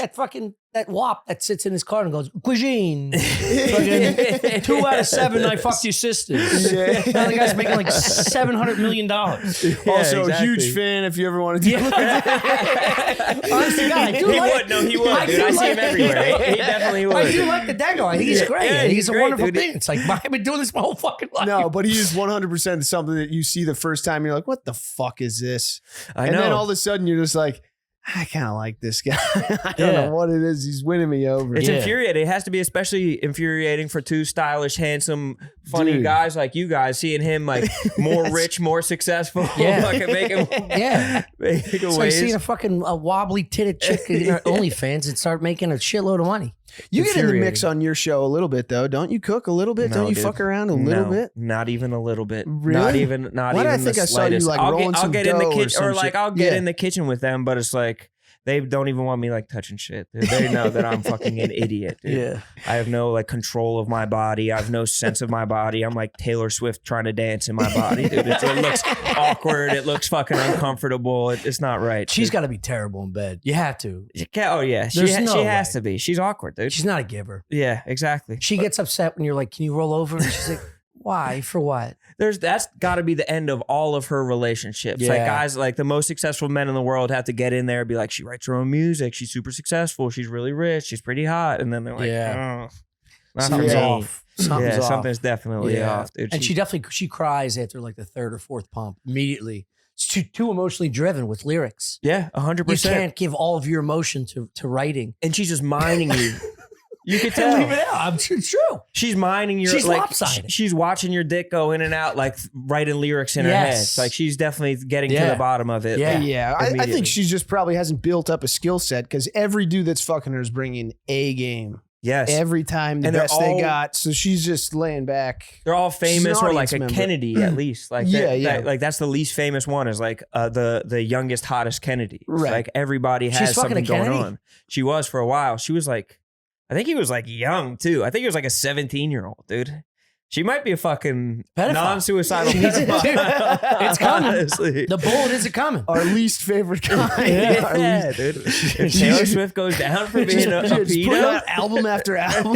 that wop that sits in his car and goes, cuisine. Fucking 2 out of 7, I fucked your sisters. Yeah. Now the guy's making like $700 million. Also, a huge fan if you ever want to do it. Honestly, God, he would. No, he would. Dude, I see him everywhere. He definitely would. I do like the Dago. I think he's great. Yeah, he's a wonderful thing. It's like, I've been doing this my whole fucking life. No, but he is 100% something that you see the first time. You're like, what the fuck is this? And then all of a sudden you're just like, I kind of like this guy. I don't know what it is. He's winning me over. It's infuriating. It has to be especially infuriating for 2 stylish, handsome, funny guys like you guys, seeing him like more rich, more successful. Fucking making it's like seeing a fucking wobbly titted chick in our OnlyFans and start making a shitload of money. You get in the mix on your show a little bit though, don't you? Cook a little bit? No, don't you fuck around a little bit? Not even a little bit. Really? Not even I think the I saw you slightest. like rolling some get in the kitchen, or like shit. I'll get in the kitchen with them, but it's like they don't even want me like touching shit. They know that I'm fucking an idiot. Dude. Yeah, I have no like control of my body. I have no sense of my body. I'm like Taylor Swift trying to dance in my body, dude. It looks awkward. It looks fucking uncomfortable. It's not right. She's got to be terrible in bed. You have to. Oh yeah, she has to be. She's awkward, dude. She's not a giver. Yeah, exactly. She gets upset when you're like, "Can you roll over?" And she's like, "Why? For what?" That's got to be the end of all of her relationships. Like guys, like the most successful men in the world have to get in there and be like, she writes her own music. She's super successful. She's really rich. She's pretty hot. And then they're like, oh, something's off. Something's off. Something's definitely off, dude. And she cries after like the 3rd or 4th pump immediately. It's too emotionally driven with lyrics. Yeah, 100%. You can't give all of your emotion to writing. And she's just mining you. You could tell. Leave it out. It's true. She's mining your. She's like, lopsided. She's watching your dick go in and out, like writing lyrics in her head. It's like she's definitely getting to the bottom of it. Yeah. I think she just probably hasn't built up a skill set because every dude that's fucking her is bringing A game. Yes. Every time the best they got. So she's just laying back. They're all famous or like a Kennedy at least. Like like that's the least famous one is like the youngest, hottest Kennedy. Right. Like everybody has something going on. She was for a while. She was like I think he was like young too. I think he was like a 17-year-old dude. She might be a fucking Pedophile. non-suicidal pedophile. It's coming. Honestly. The bullet isn't coming. Our least favorite kind. Yeah, dude. If Taylor Swift goes down for being a Just put pedo, out album after album.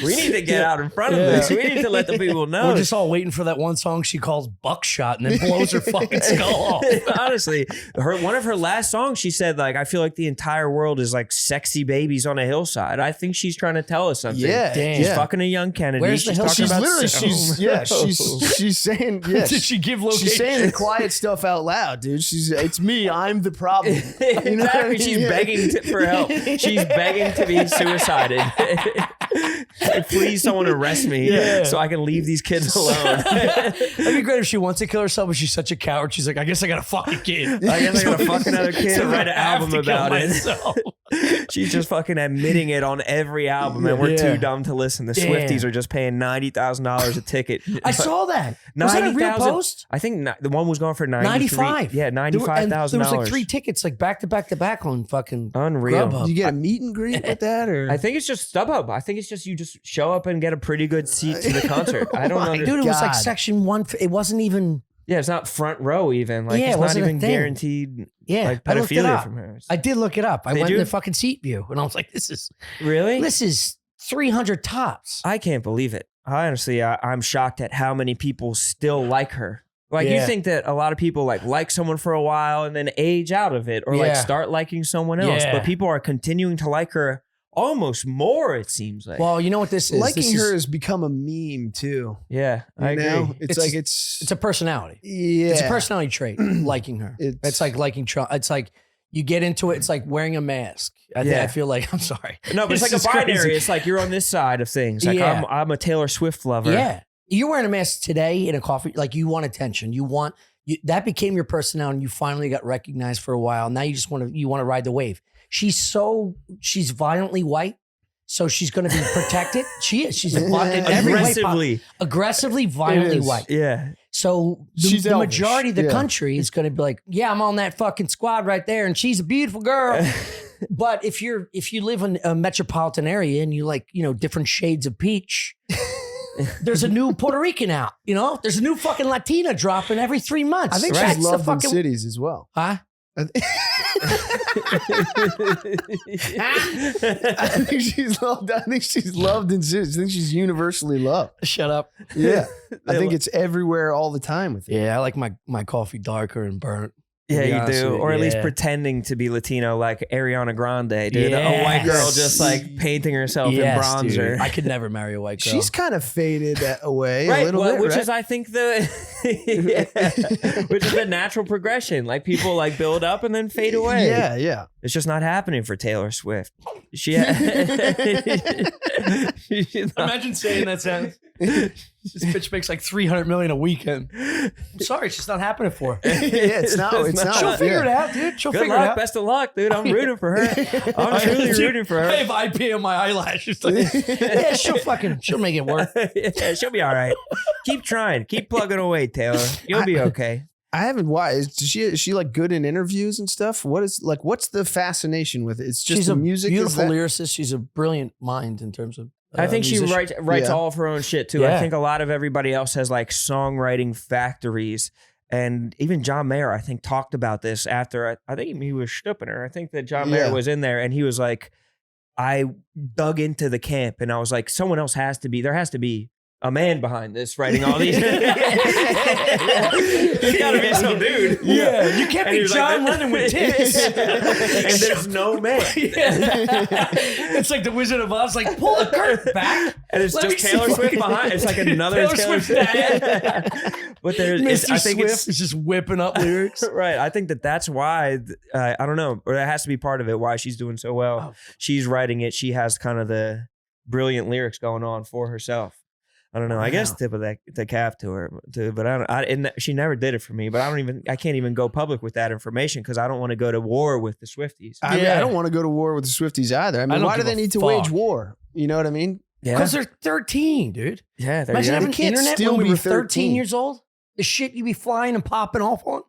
we need to get out in front of this. We need to let the people know. We're just all waiting for that one song she calls Buckshot and then blows her fucking skull off. Honestly, one of her last songs, she said, like, I feel like the entire world is like sexy babies on a hillside. I think she's trying to tell us something. Yeah, Damn. She's fucking a young Kennedy. Where's the She's hill? talking She's about literally, sex. she's saying, yes. Did she give location? She's saying the quiet stuff out loud, dude. It's me. I'm the problem. Exactly. You know what I mean? She's Yeah. begging for help. She's begging to be suicided. Please, someone arrest me so I can leave these kids alone. That'd be great if she wants to kill herself, but she's such a coward. She's like, I guess I got a fucking kid. I guess I got to fuck another kid and write an I have album to kill about it. myself. She's just fucking admitting it on every album, and we're too dumb to listen. The Damn. Swifties are just paying $90,000 a ticket. I saw that. Was that a real 90,000 post? I think the one was going for 95. Yeah, $95,000. There was like 3 tickets, like back to back on fucking Unreal. Grubhub. Do you get a meet and greet with that, or I think it's just StubHub. I think it's just you just show up and get a pretty good seat to the concert. I don't know. Dude, it was like God. section 1. It wasn't even. Yeah, it's not front row even. Like Yeah, it it's not wasn't a even thing. guaranteed Yeah, like I looked it pedophilia up. from her. I did look it up. I Did went you? to the fucking seat view, and I was like, "This is Really? 300 tops." I can't believe it. Honestly, I'm shocked at how many people still like her. Like you Yeah. think that a lot of people like someone for a while and then age out of it or like Yeah. start liking someone else. Yeah. But people are continuing to like her almost more, it seems like. Well, you know what this is? liking This her is, has become a meme too? Yeah, I You know? agree. It's like it's a personality. yeah. It's a personality trait. Liking her. It's like liking Trump. It's like you get into it. It's like wearing a mask. I feel like I'm sorry. No, but it's like This a is binary. crazy. It's like you're on this side of things. Like Yeah. I'm a Taylor Swift lover. Yeah, you're wearing a mask today in a coffee. Like you want attention. That became your personality. And you finally got recognized for a while. Now you just want to ride the wave. She's violently white. So she's going to be protected. She is. She's aggressively, violently white. Yeah. So She's the elvish. majority of the Yeah. country is going to be like, yeah, I'm on that fucking squad right there, and she's a beautiful girl. But if you live in a metropolitan area and you like, different shades of peach, there's a new Puerto Rican out. There's a new fucking Latina dropping every 3 months. I think That's she's the loved in fucking- cities as well. Huh? I think she's loved. I think she's loved in cities. I think she's universally loved. Shut up. Yeah, I think it's everywhere all the time with her. Yeah, I like my coffee darker and burnt. Yeah, be you honest do. with you, Or at least yeah. pretending to be Latino like Ariana Grande, dude. A white girl Yes. just like painting herself in Yes, bronzer. dude. I could never marry a white girl. She's kind of faded away Right, a little bit, which right? is I think which is the natural progression. Like people like build up and then fade away. Yeah. It's just not happening for Taylor Swift. She's not- Imagine saying that sentence. This bitch makes like $300 million a weekend. I'm sorry, it's just not happening for her. It's not. She'll figure it out, dude. She'll Good figure it luck, out. best of luck, dude. I'm rooting for her. I'm truly rooting for I her. have IP on my eyelashes. Like, yeah, she'll make it work. Yeah, she'll be all right. Keep trying. Keep plugging away, Taylor. You'll be okay. I haven't watched. Is she like good in interviews and stuff? What's the fascination with it? It's just She's the a music. beautiful is that- lyricist. She's a brilliant mind in terms of. I think she musician. writes Yeah. all of her own shit too. I Yeah. think a lot of everybody else has like songwriting factories. And even John Mayer, I think, talked about this after I think he was stooping her. I think that John Mayer Yeah. was in there and he was like, I dug into the camp and I was like, there has to be a man behind this writing all these. There's gotta be some dude. Yeah, you can't And be he was like, John Lennon with tits. And there's no man. It's like the Wizard of Oz. Like pull the curtain back. And it's Let me just see Taylor Swift fucking- behind. It's like another Taylor Swift's dad. But there's, Mr. I think Swift is just whipping up lyrics. right. I think that's why. I don't know, or that has to be part of it. Why she's doing so well. Oh. She's writing it. She has kind of the brilliant lyrics going on for herself. I don't know. I guess tip of the cap to her too, but and she never did it for me. But I can't even go public with that information because I don't want to go to war with the Swifties. I mean, I don't want to go to war with the Swifties either. I mean, don't why do give they a need to fuck. wage war? You know what I mean? Because they're 13, dude. Yeah, Imagine having can't internet still when we be were 13 13. years old. The shit you'd be flying and popping off on.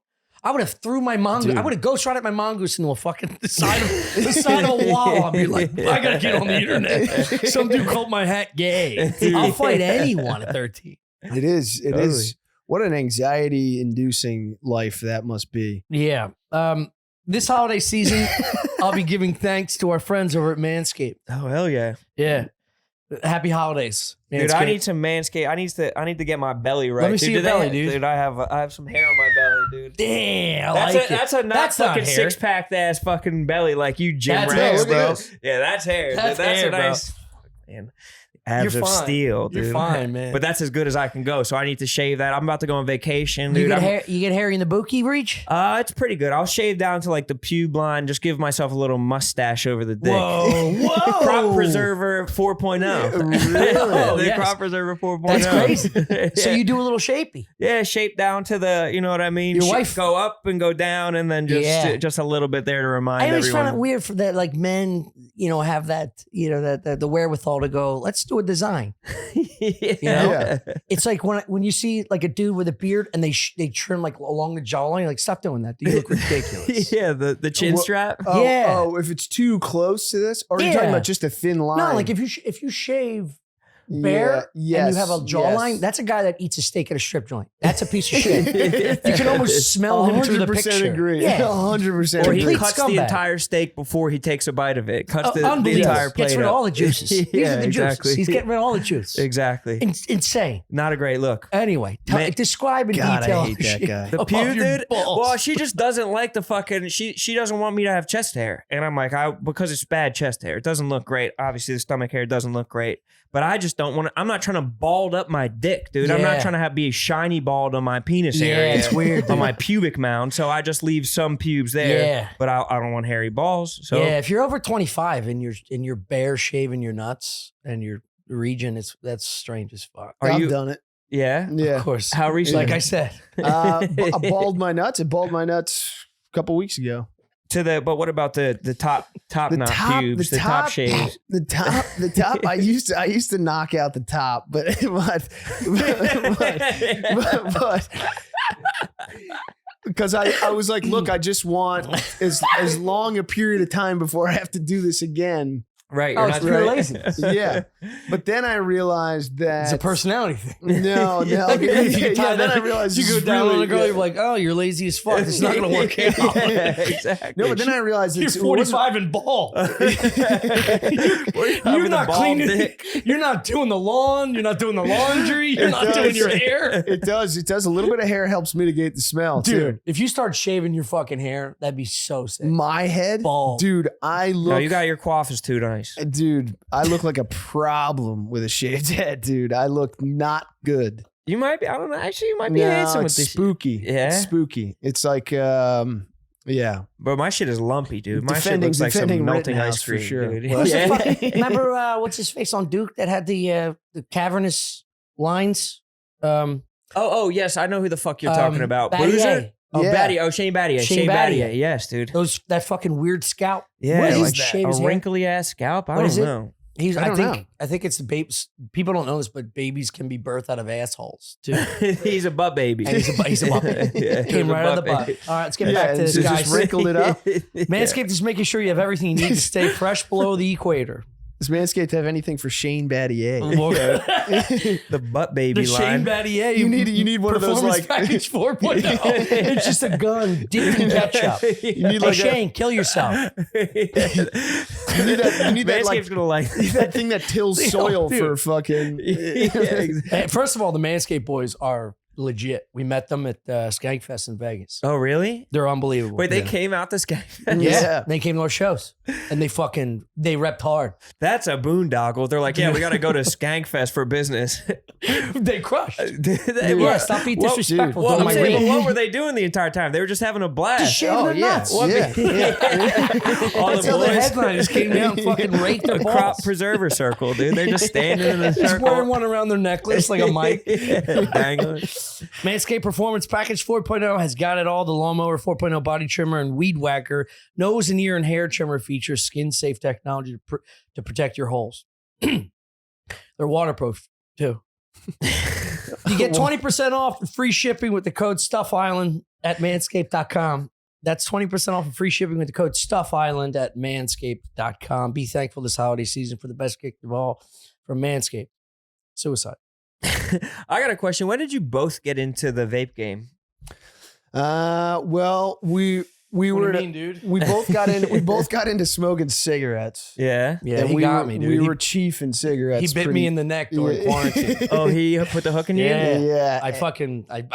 I would have threw my mongoose. I would have ghost rided my mongoose into a fucking the side of a wall. I'd be like, I gotta get on the internet. Some dude called my hat gay. I'll fight anyone at 13. It is. It is. What an anxiety-inducing life that must be. Yeah. This holiday season, I'll be giving thanks to our friends over at Manscaped. Oh, hell yeah. Yeah. Happy holidays, Manscaped. Dude, I need some Manscaped. I need to get my belly right. Let me see your belly, dude. Dude, I have some hair on my belly, dude. Damn, that's a not fucking six-pack ass fucking belly like you gym rats, bro. Yeah, that's hair. That's hair, a nice, man. Abs of steel, dude. You're fine, man. But that's as good as I can go, so I need to shave that. I'm about to go on vacation, dude. You get hairy in the bookie reach? It's pretty good. I'll shave down to like the pube line, just give myself a little mustache over the dick. Whoa. Crop Preserver 4.0. Really? The Crop Preserver 4.0. That's crazy. So you do a little shapey. Yeah, shape down to the, you know what I mean? Your wife go up and go down and then just a little bit there to remind everyone. I always found it weird for that, like men, have that, the wherewithal to go, let's do a design. Yeah. It's like when you see like a dude with a beard and they trim like along the jawline, you're like, stop doing that. You look ridiculous. Yeah, the chin strap. If it's too close to this, or are you talking about just a thin line? No, like if you shave bare and you have a jawline, that's a guy that eats a steak at a strip joint. That's a piece of shit. You can almost smell him through the picture. Agree. Yeah, 100% Or agree. he cuts the entire steak before he takes a bite of it. Cuts the entire plate. Gets rid of all the juices. These are the exactly. juices. He's getting rid of all the juice. Exactly. Insane. Not a great look. Anyway, describe in detail. I hate that guy. The pube, dude. Well, she just doesn't like the fucking. She doesn't want me to have chest hair, and I'm like, because it's bad chest hair. It doesn't look great. Obviously, the stomach hair doesn't look great. But I just don't want to. I'm not trying to bald up my dick, dude. I'm not trying to be shiny bald on my penis area. It's weird. On my pubic mound. So I just leave some pubes there. Yeah. But I don't want hairy balls. So if you're over 25 and you're bare shaving your nuts and your region, that's strange as fuck. I've done it. Yeah. Of course. How recently? Like I said. I balled my nuts. I balled my nuts a couple weeks ago. But what about the top knot pubes, the top shaves? The top. I used to knock out the top, but because I was like, look, I just want as long a period of time before I have to do this again. Right, you're not pure laziness. Yeah, but then I realized that it's a personality thing. No. Then I realized you go down on a girl, you're like, oh, you're lazy as fuck. It's not going to work out. Yeah, exactly. No, but then I realized you're 45 and bald. You're not cleaning. You're not doing the lawn. You're not doing the laundry. You're not doing your hair. It does. A little bit of hair helps mitigate the smell, dude. Too. If you start shaving your fucking hair, that'd be so sick. My head, bald, dude. I look. No, you got your coif is too nice. Dude, I look like a problem with a shaved head, dude. I look not good. You might be, I don't know. Actually, you might be handsome with this. Spooky. Yeah. It's spooky. It's like, yeah. But my shit is lumpy, dude. My shit looks like some melting ice cream, for sure. dude. Remember what's his face on Duke that had the cavernous lines? Yes, I know who the fuck you're talking about. Battier. Oh, yeah. Battier. Oh, Shane Battier. Shane Battier. Yes, dude. That fucking weird scalp. Yeah, what is like that? A wrinkly ass scalp. I don't know. I think it's the babes. People don't know this, but babies can be birthed out of assholes too. He's a butt baby. And he's a butt baby. Yeah, came right out of the butt. All right, let's get back to this, guys. Just wrinkled it up. Manscaped is making sure you have everything you need to stay fresh below the equator. Does Manscaped have anything for Shane Battier? The butt baby the line. Shane Battier. You need one of those like package 4.0. It's just a gun dipped in ketchup. You need Shane, kill yourself. You need that Manscaped's gonna like that thing that tills soil for fucking. Exactly. First of all, the Manscaped boys are legit. We met them at Skankfest in Vegas. Oh, really? They're unbelievable. Wait, they came out to Skankfest? Yeah. They came to our shows and they repped hard. That's a boondoggle. They're like, yeah, we got to go to Skankfest for business. They crushed. Stop being disrespectful. What were they doing the entire time? They were just having a blast. Just shaving their nuts. All the headliners came down and fucking raked their balls. Crop preserver circle, dude. They're just standing in a circle. Just wearing one around their necklace like a mic. Dangling. Manscaped Performance Package 4.0 has got it all. The Lawnmower 4.0 body trimmer and weed whacker, nose and ear and hair trimmer features skin-safe technology to protect your holes. They're waterproof, too. You get 20% off and free shipping with the code StuffIsland at manscaped.com. That's 20% off and free shipping with the code StuffIsland at manscaped.com. Be thankful this holiday season for the best gift of all from Manscaped. Suicide. I got a question. When did you both get into the vape game? Well, we What do were you mean, dude? we both got into smoking cigarettes. Yeah. Yeah, And he we got were, me, dude. We He- were chief in cigarettes. He bit pretty- me in the neck during Yeah. quarantine. Oh, he put the hook in you? Yeah. Yeah. I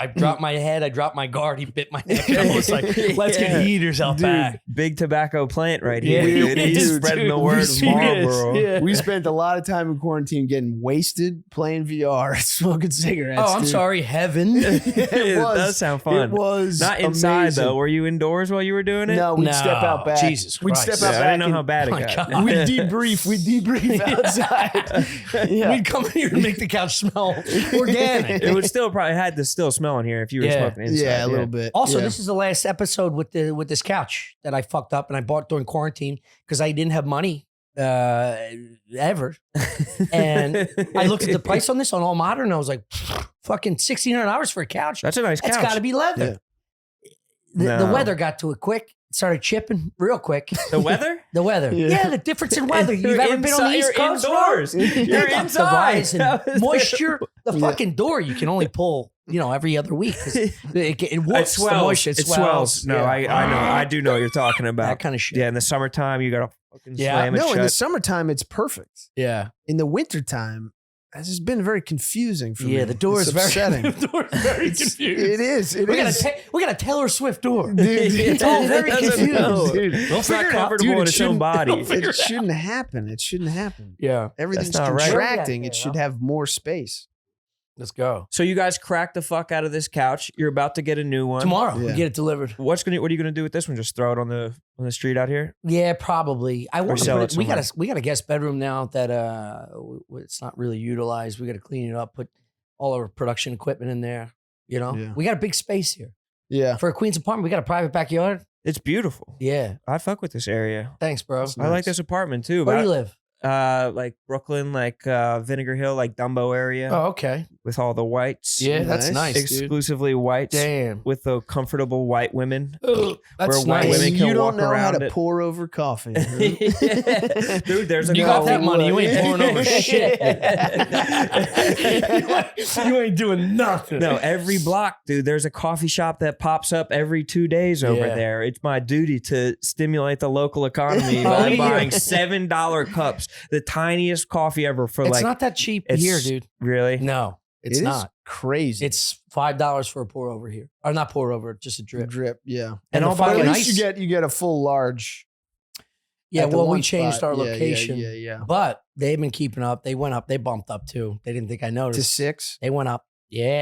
dropped my head. I dropped my guard. He bit my neck. I was like, let's get heaters out Dude. back. Big tobacco plant right Yeah, here. Dude. He's dude, spreading the dude, word we of serious, Marlboro. yeah. We spent a lot of time in quarantine getting wasted, playing VR, smoking cigarettes. Oh, I'm dude. sorry, heaven. It was. does sound fun. It was Not inside amazing. though. Were you indoors while you were doing it? No, we'd No, step out back. Jesus We'd Christ. step out Yeah, back. I didn't know and how bad it My got. God. We'd debrief outside. Yeah. We'd come in here and make the couch smell organic. It would still probably had to still smell in here if you were Yeah. smoking inside. Yeah, a little bit. Also, yeah. this is the last episode with this couch that I fucked up and I bought during quarantine because I didn't have money ever. And I looked at the price on this on All Modern and I was like, fucking $1,600 for a couch. That's a nice couch. It's got to be leather. The No. weather got to it quick. It started chipping real quick. The weather? The weather. Yeah. Yeah, the difference in weather. You've You're ever been on the inside- East you're Coast? indoors. Bro? You're The inside. rise That and was moisture. The Yeah. fucking door you can only pull, every other week. 'Cause it It warps the swells. moisture. It swells. No, Yeah. I know. I do know what you're talking about. That kind of shit. Yeah, in the summertime, you gotta fucking Yeah. slam it No, shut. in the summertime, it's perfect. Yeah. In the wintertime, this has been very confusing for me. Yeah, the door It's is very upsetting. the door is very It's- confused. It is. It we got is. we got a Taylor Swift door. Dude, It's all very It doesn't know. confused. Dude, We'll It's not figure it out. comfortable Dude, in it its own shouldn't- body. figure It shouldn't happen. It shouldn't happen. Yeah. Everything's That's not right. contracting. Yeah, It should have more space. Let's go. So you guys cracked the fuck out of this couch. You're about to get a new one Tomorrow, we Yeah. get it delivered. What are you gonna do with this one? Just throw it on the street out here? Yeah, probably. I want to sell put it it, we got a guest bedroom now that it's not really utilized. We got to clean it up, put all our production equipment in there. Yeah. We got a big space here Yeah. for a Queens apartment. We got a private backyard. It's beautiful. Yeah, I fuck with this area. thanks, bro. That's I like nice. this apartment too. Where do But you live? like Brooklyn, like Vinegar Hill, like Dumbo area Oh, okay. with all the whites. Yeah, that's Nice. nice, dude. Exclusively whites Damn, with the comfortable white women. Ugh, that's Where white nice. women And can you don't walk know how around to it. pour over coffee. huh? Dude, there's a You got that coffee- money. You ain't pouring over shit. Yeah. You ain't doing nothing. No, every block, dude, there's a coffee shop that pops up every 2 days over Yeah. there. It's my duty to stimulate the local economy Oh, by yeah. buying $7 cups, the tiniest coffee ever for It's like not that cheap it's- here, dude. really. No, it's It is not. crazy. It's $5 for a pour over here, or not pour over, just a drip. drip. Yeah. And the all by But fucking at least ice. you get a full large. Yeah, at the well, we one changed spot. our Yeah, location, Yeah. but they've been keeping up. They went up. They bumped up too. They didn't think I To noticed. 6. They went up. Yeah.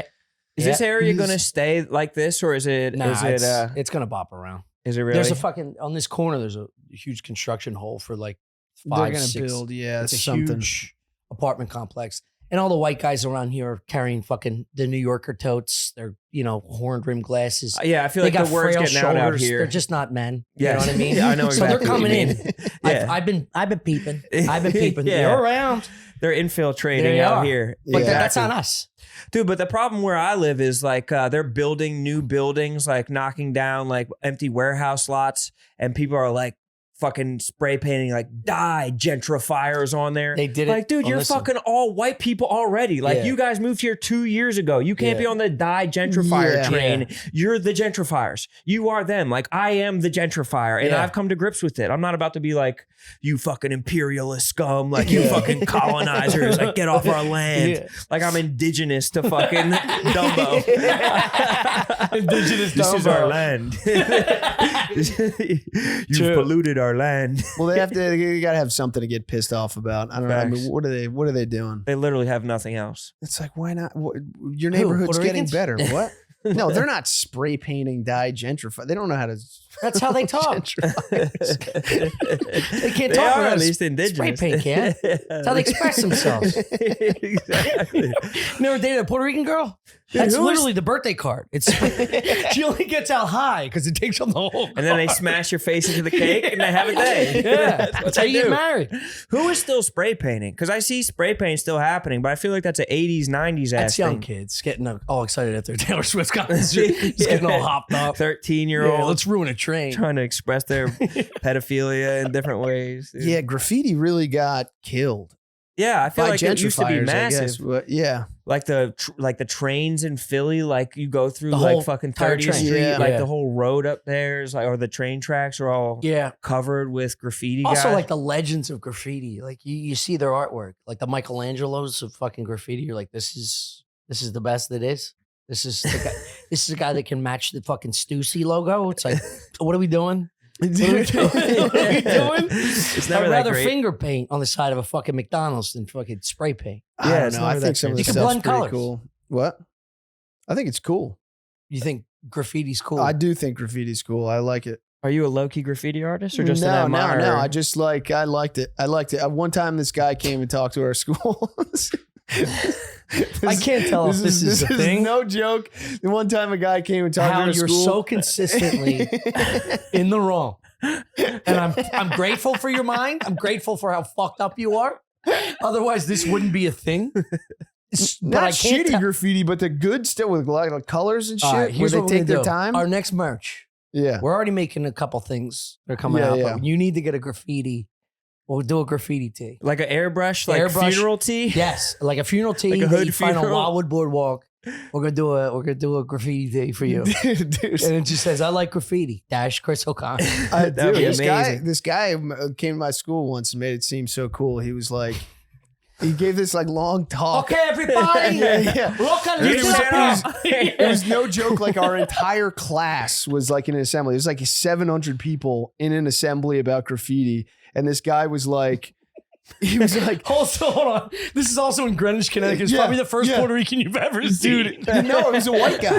Is Yeah. this area He's- going to stay like this, or is it? Nah, is it? it's gonna bop around. Is it really? There's a fucking on this corner. There's a huge construction hole for like They're 5, gonna 6. build. Yeah, It's a something. huge apartment complex. And all the white guys around here are carrying fucking the New Yorker totes. They're, horned rim glasses. Yeah, I feel They like got the word's frail getting out shoulders. here. They're just not men. Yeah. You know what I mean? Yeah, I know So they're exactly what coming you in. mean. Yeah. I've been peeping. I've been peeping. Yeah. They're around. They're infiltrating They out are. here. But Yeah. that's on us. Dude, but the problem where I live is like they're building new buildings, like knocking down like empty warehouse lots, and people are like fucking spray painting like dye gentrifiers on there. They did it. Like, dude, Oh, you're listen. fucking all white people already. Like, Yeah. you guys moved here 2 years ago. You can't be Yeah. on the dye gentrifier Yeah. train. You're the gentrifiers. You are them. Like, I am the gentrifier, and Yeah. I've come to grips with it. I'm not about to be like, you fucking imperialist scum, like you Yeah. fucking colonizers, like get off our land. Yeah. Like I'm indigenous to fucking Dumbo. Indigenous This is Dumbo. our land. You've True. polluted our land. Well, they gotta have something to get pissed off about. I don't know. I Facts. mean, what are they doing? They literally have nothing else. It's like, why not? Your neighborhood's Puerto getting Ricans? better. What? No, they're not spray painting, dye, gentrify. They don't know how to. That's how they talk. gentrify. They can't They talk are without at a least indigenous. Spray paint can. That's how they express themselves. Exactly. Never dated a Puerto Rican girl? That's literally the birthday card. It's she only gets out high because it takes on the whole. And then they smash your face into the cake and they have a day. Yeah, that's how you get married. Who is still spray painting? Because I see spray paint still happening, but I feel like that's an 80s, 90s That's young thing. kids getting all excited at their Taylor Swift concert. Just getting all hopped up. 13-year-olds Let's ruin a train. trying to express their pedophilia in different ways. Dude. Yeah, graffiti really got killed. Yeah, I feel By like it used to be gentrifiers, I guess, massive. but yeah. Like the trains in Philly, like you go through The like whole fucking entire 30th train. Street, Yeah. like Yeah. the whole road up there is like, or the train tracks are all covered with graffiti. Also, guys. like the legends of graffiti. Like you see their artwork, like the Michelangelos of fucking graffiti. You're like, this is the best that is. This is the guy, this is a guy that can match the fucking Stussy logo. It's like, what are we doing? What are we doing? It's never I'd that rather great. finger paint on the side of a fucking McDonald's than fucking spray paint. I Yeah, don't it's know. never I that think some of the You can stuff's blend pretty colors. cool. What? I think it's cool. You think graffiti's cool? I do think graffiti's cool. I like it. Are you a low-key graffiti artist or just no, an admirer? No. I just I liked it. I liked it. One time this guy came and talked to our school. I can't tell if this is a thing. No joke. The one time a guy came and talked How to our you're school. so consistently in the wrong. And I'm grateful for your mind. I'm grateful for how fucked up you are. Otherwise, this wouldn't be a thing. But Not I can't shitty tell. graffiti, but the good stuff with like colors and shit. All right, where here's they what we're take gonna their do. time. Our next merch. Yeah. We're already making a couple things that are coming Yeah, out. yeah. But you need to get a graffiti. We'll do a graffiti tee. Like an airbrush, like Airbrush. funeral tee? Yes, like a funeral tee Like a that hood you find on funeral? Wildwood Boardwalk. We're gonna do a graffiti tee for you. Dude, And it just says, "I like graffiti." Chris O'Connor. That'd be this amazing. guy came to my school once and made it seem so cool. He was like, he gave this like long talk. Okay, everybody. Yeah. Look at Dude, this. it was no joke. Like our entire class was like in an assembly. There's like 700 people in an assembly about graffiti, and this guy was like, he was like, Also, hold on. This is also in Greenwich, Connecticut. It's Yeah, probably the first yeah. Puerto Rican you've ever seen. dude, no, it was a white guy.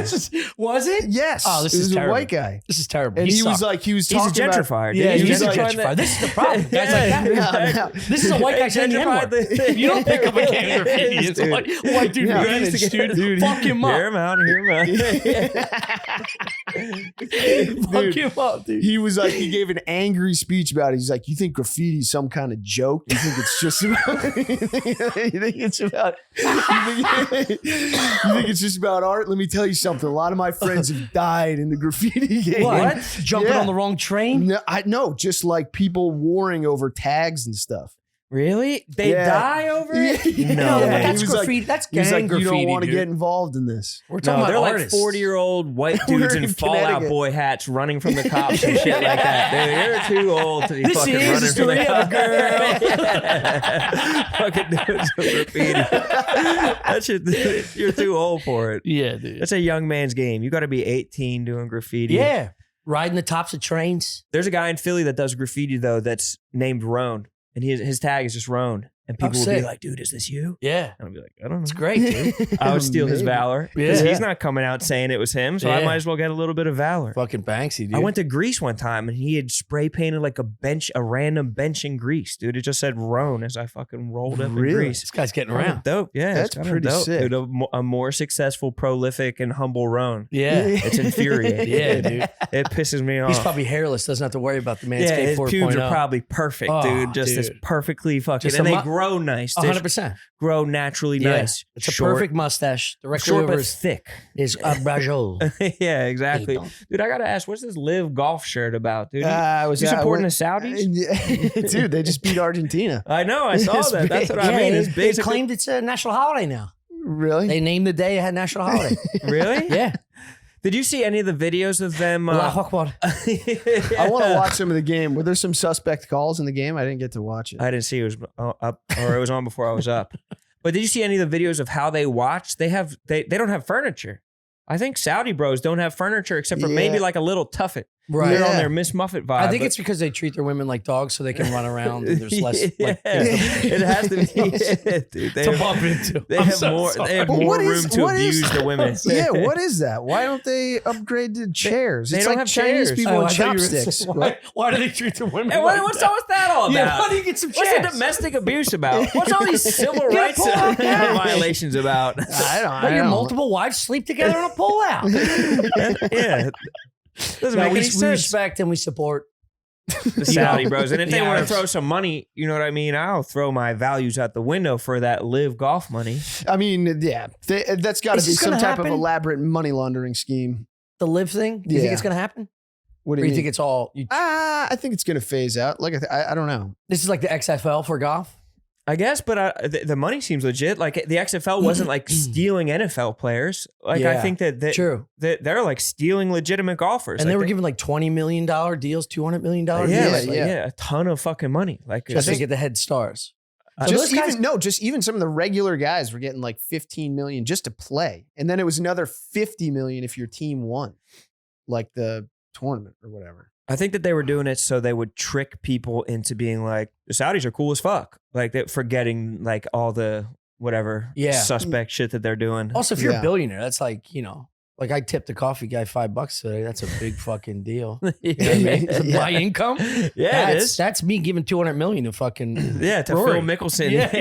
Was it? Yes. Oh, this it is was a terrible. white guy. This is terrible. And he was sucked. like, he was He's a talking about. gentrifier. Yeah, dude. he's a like- gentrifier. This is the problem. Guys like that. Yeah, This is a white guy saying the Gentrified N-word. the- You don't pick up a can of graffiti. It's Dude. white dude, Yeah. Greenwich, dude. Fuck him Hear up. him out, hear him out. Fuck him up, dude. He was like, he gave an angry speech about it. He's like, you think graffiti is some kind of joke? You think it's just about, you think it's about, you think it's just about art? Let me tell you something. A lot of my friends have died in the graffiti game. What? Jumping Yeah. on the wrong train? No, just like people warring over tags and stuff. Really? They Yeah. die over it? Yeah. No, but way. that's He was like- graffiti. That's He was gang like, graffiti. you don't want to dude. get involved in this. We're talking No, they're about like artists. 40-year-old white We're dudes in in Fallout Connecticut. Boy hats running from the cops and shit like that. Dude, you're too old to be This fucking is running the from the story of a cops. Fucking doing some graffiti. That shit, you're too old for it. Yeah, dude. That's a young man's game. You got to be 18 doing graffiti. Yeah. Riding the tops of trains. There's a guy in Philly that does graffiti though that's named Rone, and his tag is just Rone. And people will be sick. like, "Dude, is this you?" Yeah. And I'll be like, "I don't know." It's great, dude. I would steal his Maybe. valor because Yeah. he's not coming out saying it was him, so I Yeah. might as well get a little bit of valor. Fucking Banksy, dude. I went to Greece one time and he had spray painted like a random bench in Greece, dude. It just said Rone as I fucking rolled up Really? in Greece. This guy's getting Kinda around. dope, yeah. That's it's kinda pretty dope, sick. dude. A more successful, prolific, and humble Rone. Yeah. It's infuriating. Yeah, dude. It pisses me off. He's probably hairless. Doesn't have to worry about the yeah, Manscaped his 4.0. pubes are probably perfect, Oh, dude. Just as dude. perfectly fucking, Just and a they mu- grow nice. They 100%. grow naturally Yeah. nice. It's a Short- perfect mustache. Directly short over but his thick. is abrajol. Yeah, exactly. Hey, Dude, I gotta ask, what's this Live golf shirt about, dude? I was you supporting went- the Saudis? Dude, they just beat Argentina. I know, I saw It's that. That's what big. I mean. It's They basically claimed it's a national holiday now. Really? They named the day a national holiday. really. Yeah. Did you see any of the videos of them? Allahu Akbar. I want to watch some of the game. Were there some suspect calls in the game? I didn't get to watch it. I didn't see it was up, or it was on before I was up. But did you see any of the videos of how they watch? They don't have furniture. I think Saudi bros don't have furniture except for maybe Yeah. like a little tuffet. Right. They're on Yeah. their Miss Muffet vibe. I think it's because they treat their women like dogs so they can run around and there's less. Yeah. Like, It has to be. Yeah, dude. to bump into. They I'm have so more. sorry. They have But more what room is- to what is- abuse the women. Yeah, what is that? Why don't they upgrade to chairs? they It's don't like have Chinese chairs. people Oh, and I thought you were chopsticks. saying, why do they treat their women? Hey, like what's that? that all about? Yeah, why do you get some What's the chairs? domestic abuse about? What's all these civil Get a rights pull-out couch. violations about? I Let your don't. multiple wives sleep together on a pull-out. Yeah. Doesn't No, make we any sense. respect and we support. The Saudi bros. And if they Yeah, want to it's- throw some money, you know what I mean? I'll throw my values out the window for that live golf money. I mean, yeah, that's got to Is be this some gonna type of happen? elaborate money laundering scheme. The live thing? Do you think Yeah. it's going to happen? What Or do do you you think mean? it's all... I think it's going to phase out. Like I don't know. This is like the XFL for golf? I guess, but the money seems legit. Like the XFL wasn't like stealing NFL players. Like I Yeah, think that True. they're like stealing legitimate golfers. And they Like, were giving like $20 million deals, $200 million yeah, deals. like, yeah. yeah, a ton of fucking money. Like Just to it's- get the head stars. So Just those guys- even some of the regular guys were getting like 15 million just to play, and then it was another 50 million if your team won, like the tournament or whatever. I think that they were doing it so they would trick people into being like, the Saudis are cool as fuck. Like they're forgetting like all the whatever Yeah. suspect shit that they're doing. Also, if you're Yeah. a billionaire, that's like, like I tipped the coffee guy $5 today. That's a big fucking deal. You know what I mean? Yeah. My income? Yeah, it is. That's me giving $200 million to fucking Yeah, to Rory. Phil Mickelson. Yeah, to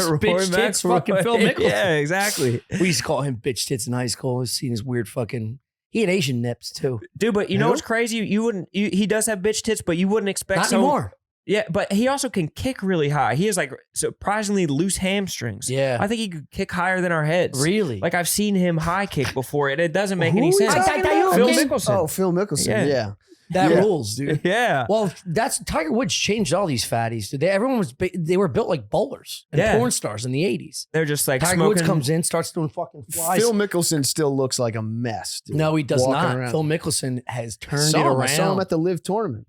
bitch Rory tits, McIlroy. fucking Phil Mickelson. Yeah, exactly. We used to call him bitch tits in high school. I've seen his weird fucking. He had Asian nips too. Dude, but you know Who? what's crazy? He does have bitch tits, but you wouldn't expect Not so. anymore. Yeah, but he also can kick really high. He has like surprisingly loose hamstrings. Yeah. I think he could kick higher than our heads. Really? Like I've seen him high kick before. It doesn't make Who any are you sense. talking about? Phil Okay. Mickelson. Oh, Phil Mickelson. Yeah. Yeah. that Yeah. rules, dude. Yeah. Well, that's Tiger Woods changed all these fatties. Dude. Everyone was they were built like bowlers and Yeah. porn stars in the 80s. They're just like Tiger smoking. Woods comes in, starts doing fucking flies. Phil Mickelson still looks like a mess. Dude. No, he does Walking not. around. Phil Mickelson has turned I saw it him. around. I saw him at the Live tournament.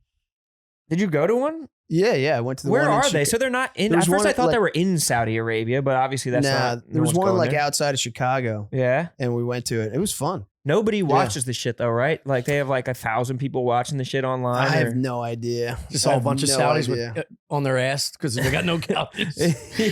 Did you go to one? Yeah. I went to the Where one in are they? Chicago. So they're not in. There At was first, one I at, thought they like- were in Saudi Arabia, but obviously that's nah, not. there was one's one going like there. outside of Chicago, Yeah. and we went to it. It was fun. Nobody watches the shit though, right? Like they have like 1,000 people watching the shit online. I have or- no idea. Just I all a have bunch of no Saudis idea. with, on their ass because they got no calories.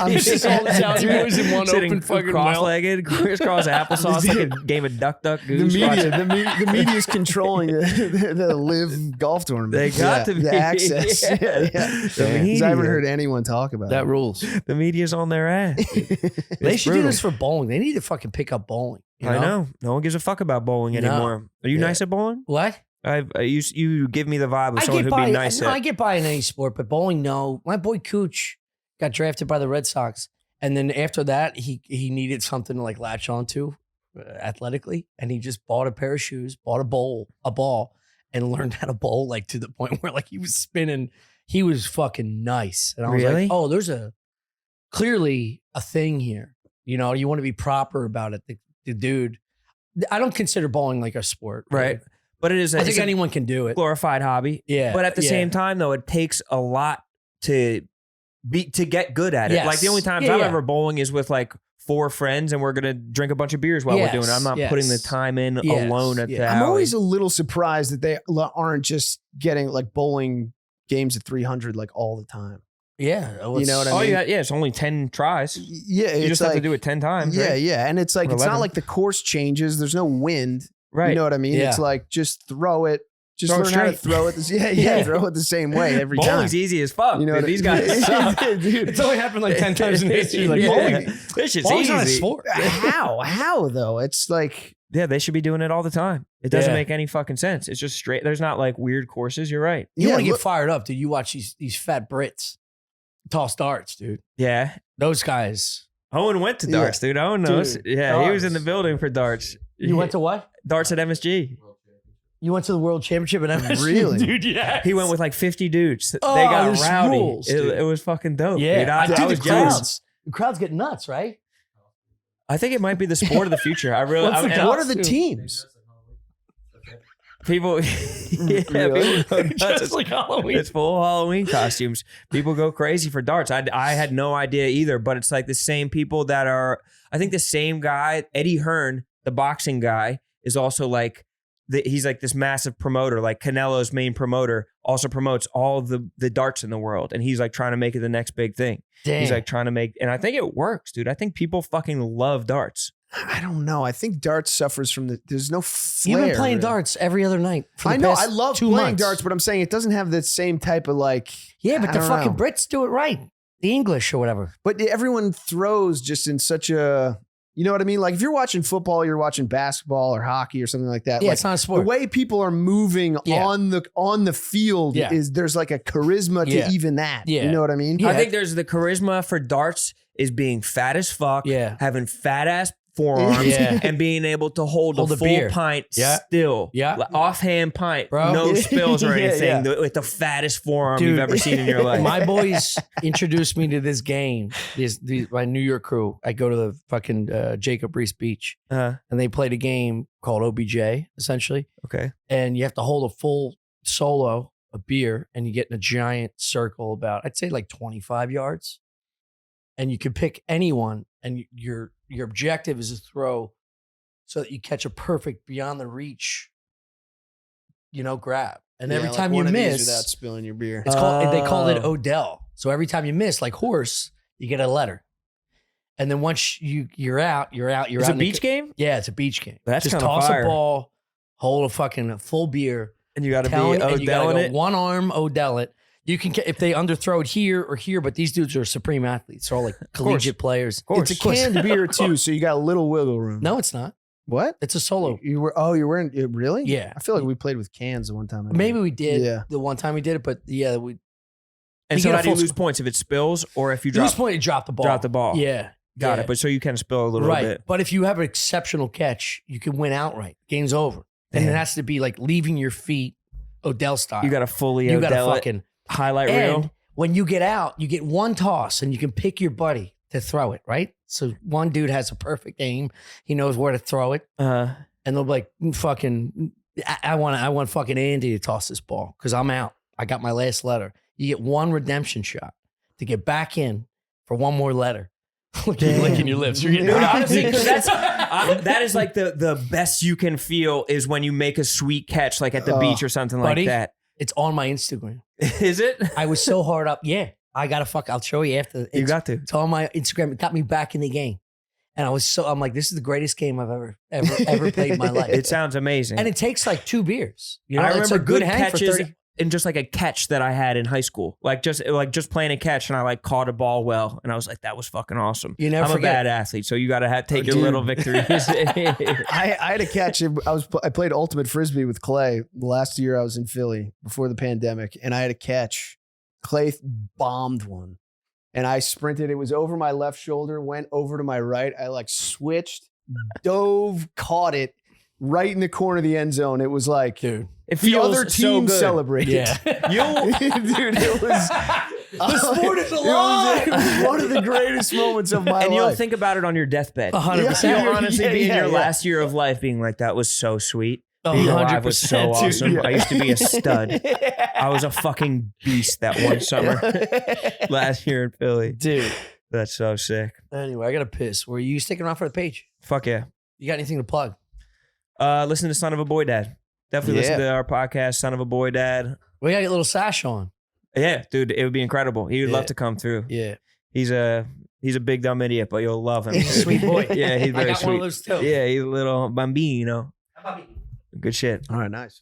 I'm It's just all the Saudi boys in one Sitting open fucking well. cross-legged, crisscross applesauce, like a game of duck The goose. media, the media is controlling the Live golf tournament. They got to be. the access. Yeah. Yeah. The 'Cause I haven't media. heard anyone talk about That it. rules. The media's on their ass. They should do this for bowling. They need to fucking pick up bowling. You I know. No one gives a fuck about bowling No. anymore. Are you Yeah. nice at bowling? What? You give me the vibe of I someone get who'd by. be nice No, at. I get by in any sport, but bowling, no. My boy Cooch got drafted by the Red Sox, and then after that, he needed something to like latch onto athletically, and he just bought a pair of shoes, bought a ball, and learned how to bowl like to the point where like he was spinning. He was fucking nice, and I was Really? like, oh, there's clearly a thing here. You know, you want to be proper about it. The dude, I don't consider bowling like a sport, Right. But it is I it's think a anyone can do it. glorified hobby. Yeah, But at the yeah. same time, though, it takes a lot to get good at it. Yes. Like the only times Yeah, I'm yeah. ever bowling is with like 4 friends and we're gonna drink a bunch of beers while we're doing it. I'm not Yes, putting the yes. time in Yes, alone at the yeah. I'm alley. always a little surprised that they aren't just getting like bowling games at 300 like all the time. Yeah, You know what I Oh mean? yeah, it's only 10 tries. Yeah, You it's just have to like- do it 10 times. Yeah, right? yeah, and it's like Or it's not 11. like the course changes. There's no wind. Right. You know what I mean? Yeah. It's like just throw it. Just Throw it learn how to straight. throw it. Yeah, Yeah. throw it the same way every time. Bowling's easy as fuck. You know dude. what I- These guys suck. Dude, It's only happened like 10 times in history. Like, Yeah. bowling, This shit's bowling's not a easy. sport. how though? It's like Yeah, they should be doing it all the time. It doesn't Yeah. make any fucking sense. It's just straight. There's not like weird courses. You're right. You yeah, want to look- get fired up, dude. You watch these fat Brits toss darts, dude. Yeah. Those guys. Owen went to Yeah. darts, dude. Owen knows. Dude, Yeah, he was in the darts. building for darts. You went to what? darts at MSG. You went to the World Championship in MSG? Really? Dude, yeah. He went with like 50 dudes. Oh, they got this rowdy. rules, it, dude. it was fucking dope. Yeah. dude. I Dude, was the jealous. crowds. The crowds get nuts, right? I think it might be the sport of the future. I really. What's the and costume? what are the teams? people. Yeah, Really? people go nuts. Just like Halloween. It's full Halloween costumes. People go crazy for darts. I had no idea either, but it's like the same people that are. I think the same guy, Eddie Hearn, the boxing guy, is also like he's like this massive promoter, like Canelo's main promoter also promotes all of the darts in the world. And he's like trying to make it the next big thing. Damn. He's like trying to make, and I think it works, dude. I think people fucking love darts. I don't know. I think darts suffers from there's no flair. You've been playing really. darts every other night. For the I know. past I love 2 playing months. darts, but I'm saying it doesn't have the same type of like. Yeah, but I the don't fucking know. Brits do it right. The English or whatever. But everyone throws just in such a. You know what I mean? Like if you're watching football, you're watching basketball or hockey or something like that. Yeah, like, it's not a the sport. way people are moving Yeah. on the field Yeah. is there's like a charisma to Yeah. even that. Yeah. You know what I mean? Yeah. I think there's the charisma for darts is being fat as fuck, Yeah. having fat ass forearms, Yeah. and being able to hold Hold a a full beer. pint Yeah. still. Yeah. Like, offhand pint, Bro. no Yeah. spills or Yeah, anything, yeah. with the fattest forearm Dude. you've ever seen in your life. My boys introduced me to this game. My New York crew. I go to the fucking Jacob Reese Beach, Uh, and they played a game called OBJ, essentially. okay. And you have to hold a full solo, a beer, and you get in a giant circle about, I'd say like 25 yards. And you can pick anyone, and your objective is to throw so that you catch a perfect beyond the reach, grab. And every like time you one of these miss, without spilling your beer. it's called. They called it Oh. Odell. So every time you miss, like horse, you get a letter. And then once you're out. It's You're a out in the- beach game, Yeah, it's a beach game. That's just kinda toss fire. a ball, hold a full beer, and you got to be and you gotta Odelling go it. one arm Odell it. You can if they underthrow it here or here, but these dudes are supreme athletes. They're all like collegiate players. course. It's a canned beer too, so you got a little wiggle room. No, it's not. What? It's a solo. You're wearing it really? Yeah. I feel like we played with cans the one time. Maybe we did Yeah. the one time we did it, but yeah, we And You so get a how do you full lose points if it spills or if you lose drop point. You drop the ball. drop the ball? Yeah, Got yeah. it. But so you can spill a little right. bit. But if you have an exceptional catch, you can win outright. Game's over. And it Damn. has to be like leaving your feet Odell style. You got to fully You gotta Odell it, fucking highlight and reel. when you get out, you get one toss and you can pick your buddy to throw it, right? So one dude has a perfect aim. He knows where to throw it. And they'll be like, fucking, I want fucking Andy to toss this ball because I'm out. I got my last letter. You get one redemption shot to get back in for one more letter. You're licking your lips. You're getting Dude, honestly, 'cause that is like the best you can feel is when you make a sweet catch, like at the Oh, beach or something buddy. like that. It's on my Instagram. Is it? I was so hard up. Yeah, I got to I'll show you after. You got to. It's on my Instagram. It got me back in the game. And I'm like, this is the greatest game I've ever played in my life. It sounds amazing. And it takes like 2 beers. You know, I it's remember a good good hang for catches 30. and just like a catch that I had in high school, like just playing a catch, and I like caught a ball well, and I was like, that was fucking awesome. You never I'm forget. a bad athlete, so you got to take your Dude. little victories. I had a catch. I played ultimate frisbee with Clay the last year I was in Philly before the pandemic, and I had a catch. Clay bombed one, and I sprinted. It was over my left shoulder, went over to my right. I like switched, dove, caught it right in the corner of the end zone. It was like, Dude. It the feels other so team good. celebrated. Yeah. Dude, it was The sport is alive. It was one of the greatest moments of my And you'll life. think about it on your deathbed. 100%. You'll honestly be in Yeah, your yeah. last year of life being like, that was so sweet. Being alive was so 100%, dude. awesome. I used to be a stud. I was a fucking beast that one summer last year in Philly. Dude. That's so sick. Anyway, I got to piss. Were you sticking around for the page? Fuck yeah. You got anything to plug? Listen to Son of a Boy Dad. Definitely listen Yeah. to our podcast, Son of a Boy Dad. We got to get a little sash on. Yeah, dude, it would be incredible. He would Yeah. love to come through. Yeah. He's a big dumb idiot, but you'll love him. He's a sweet boy. Yeah, he's I very got sweet. one of those too. Yeah, he's a little bambino. Good shit. All right, nice.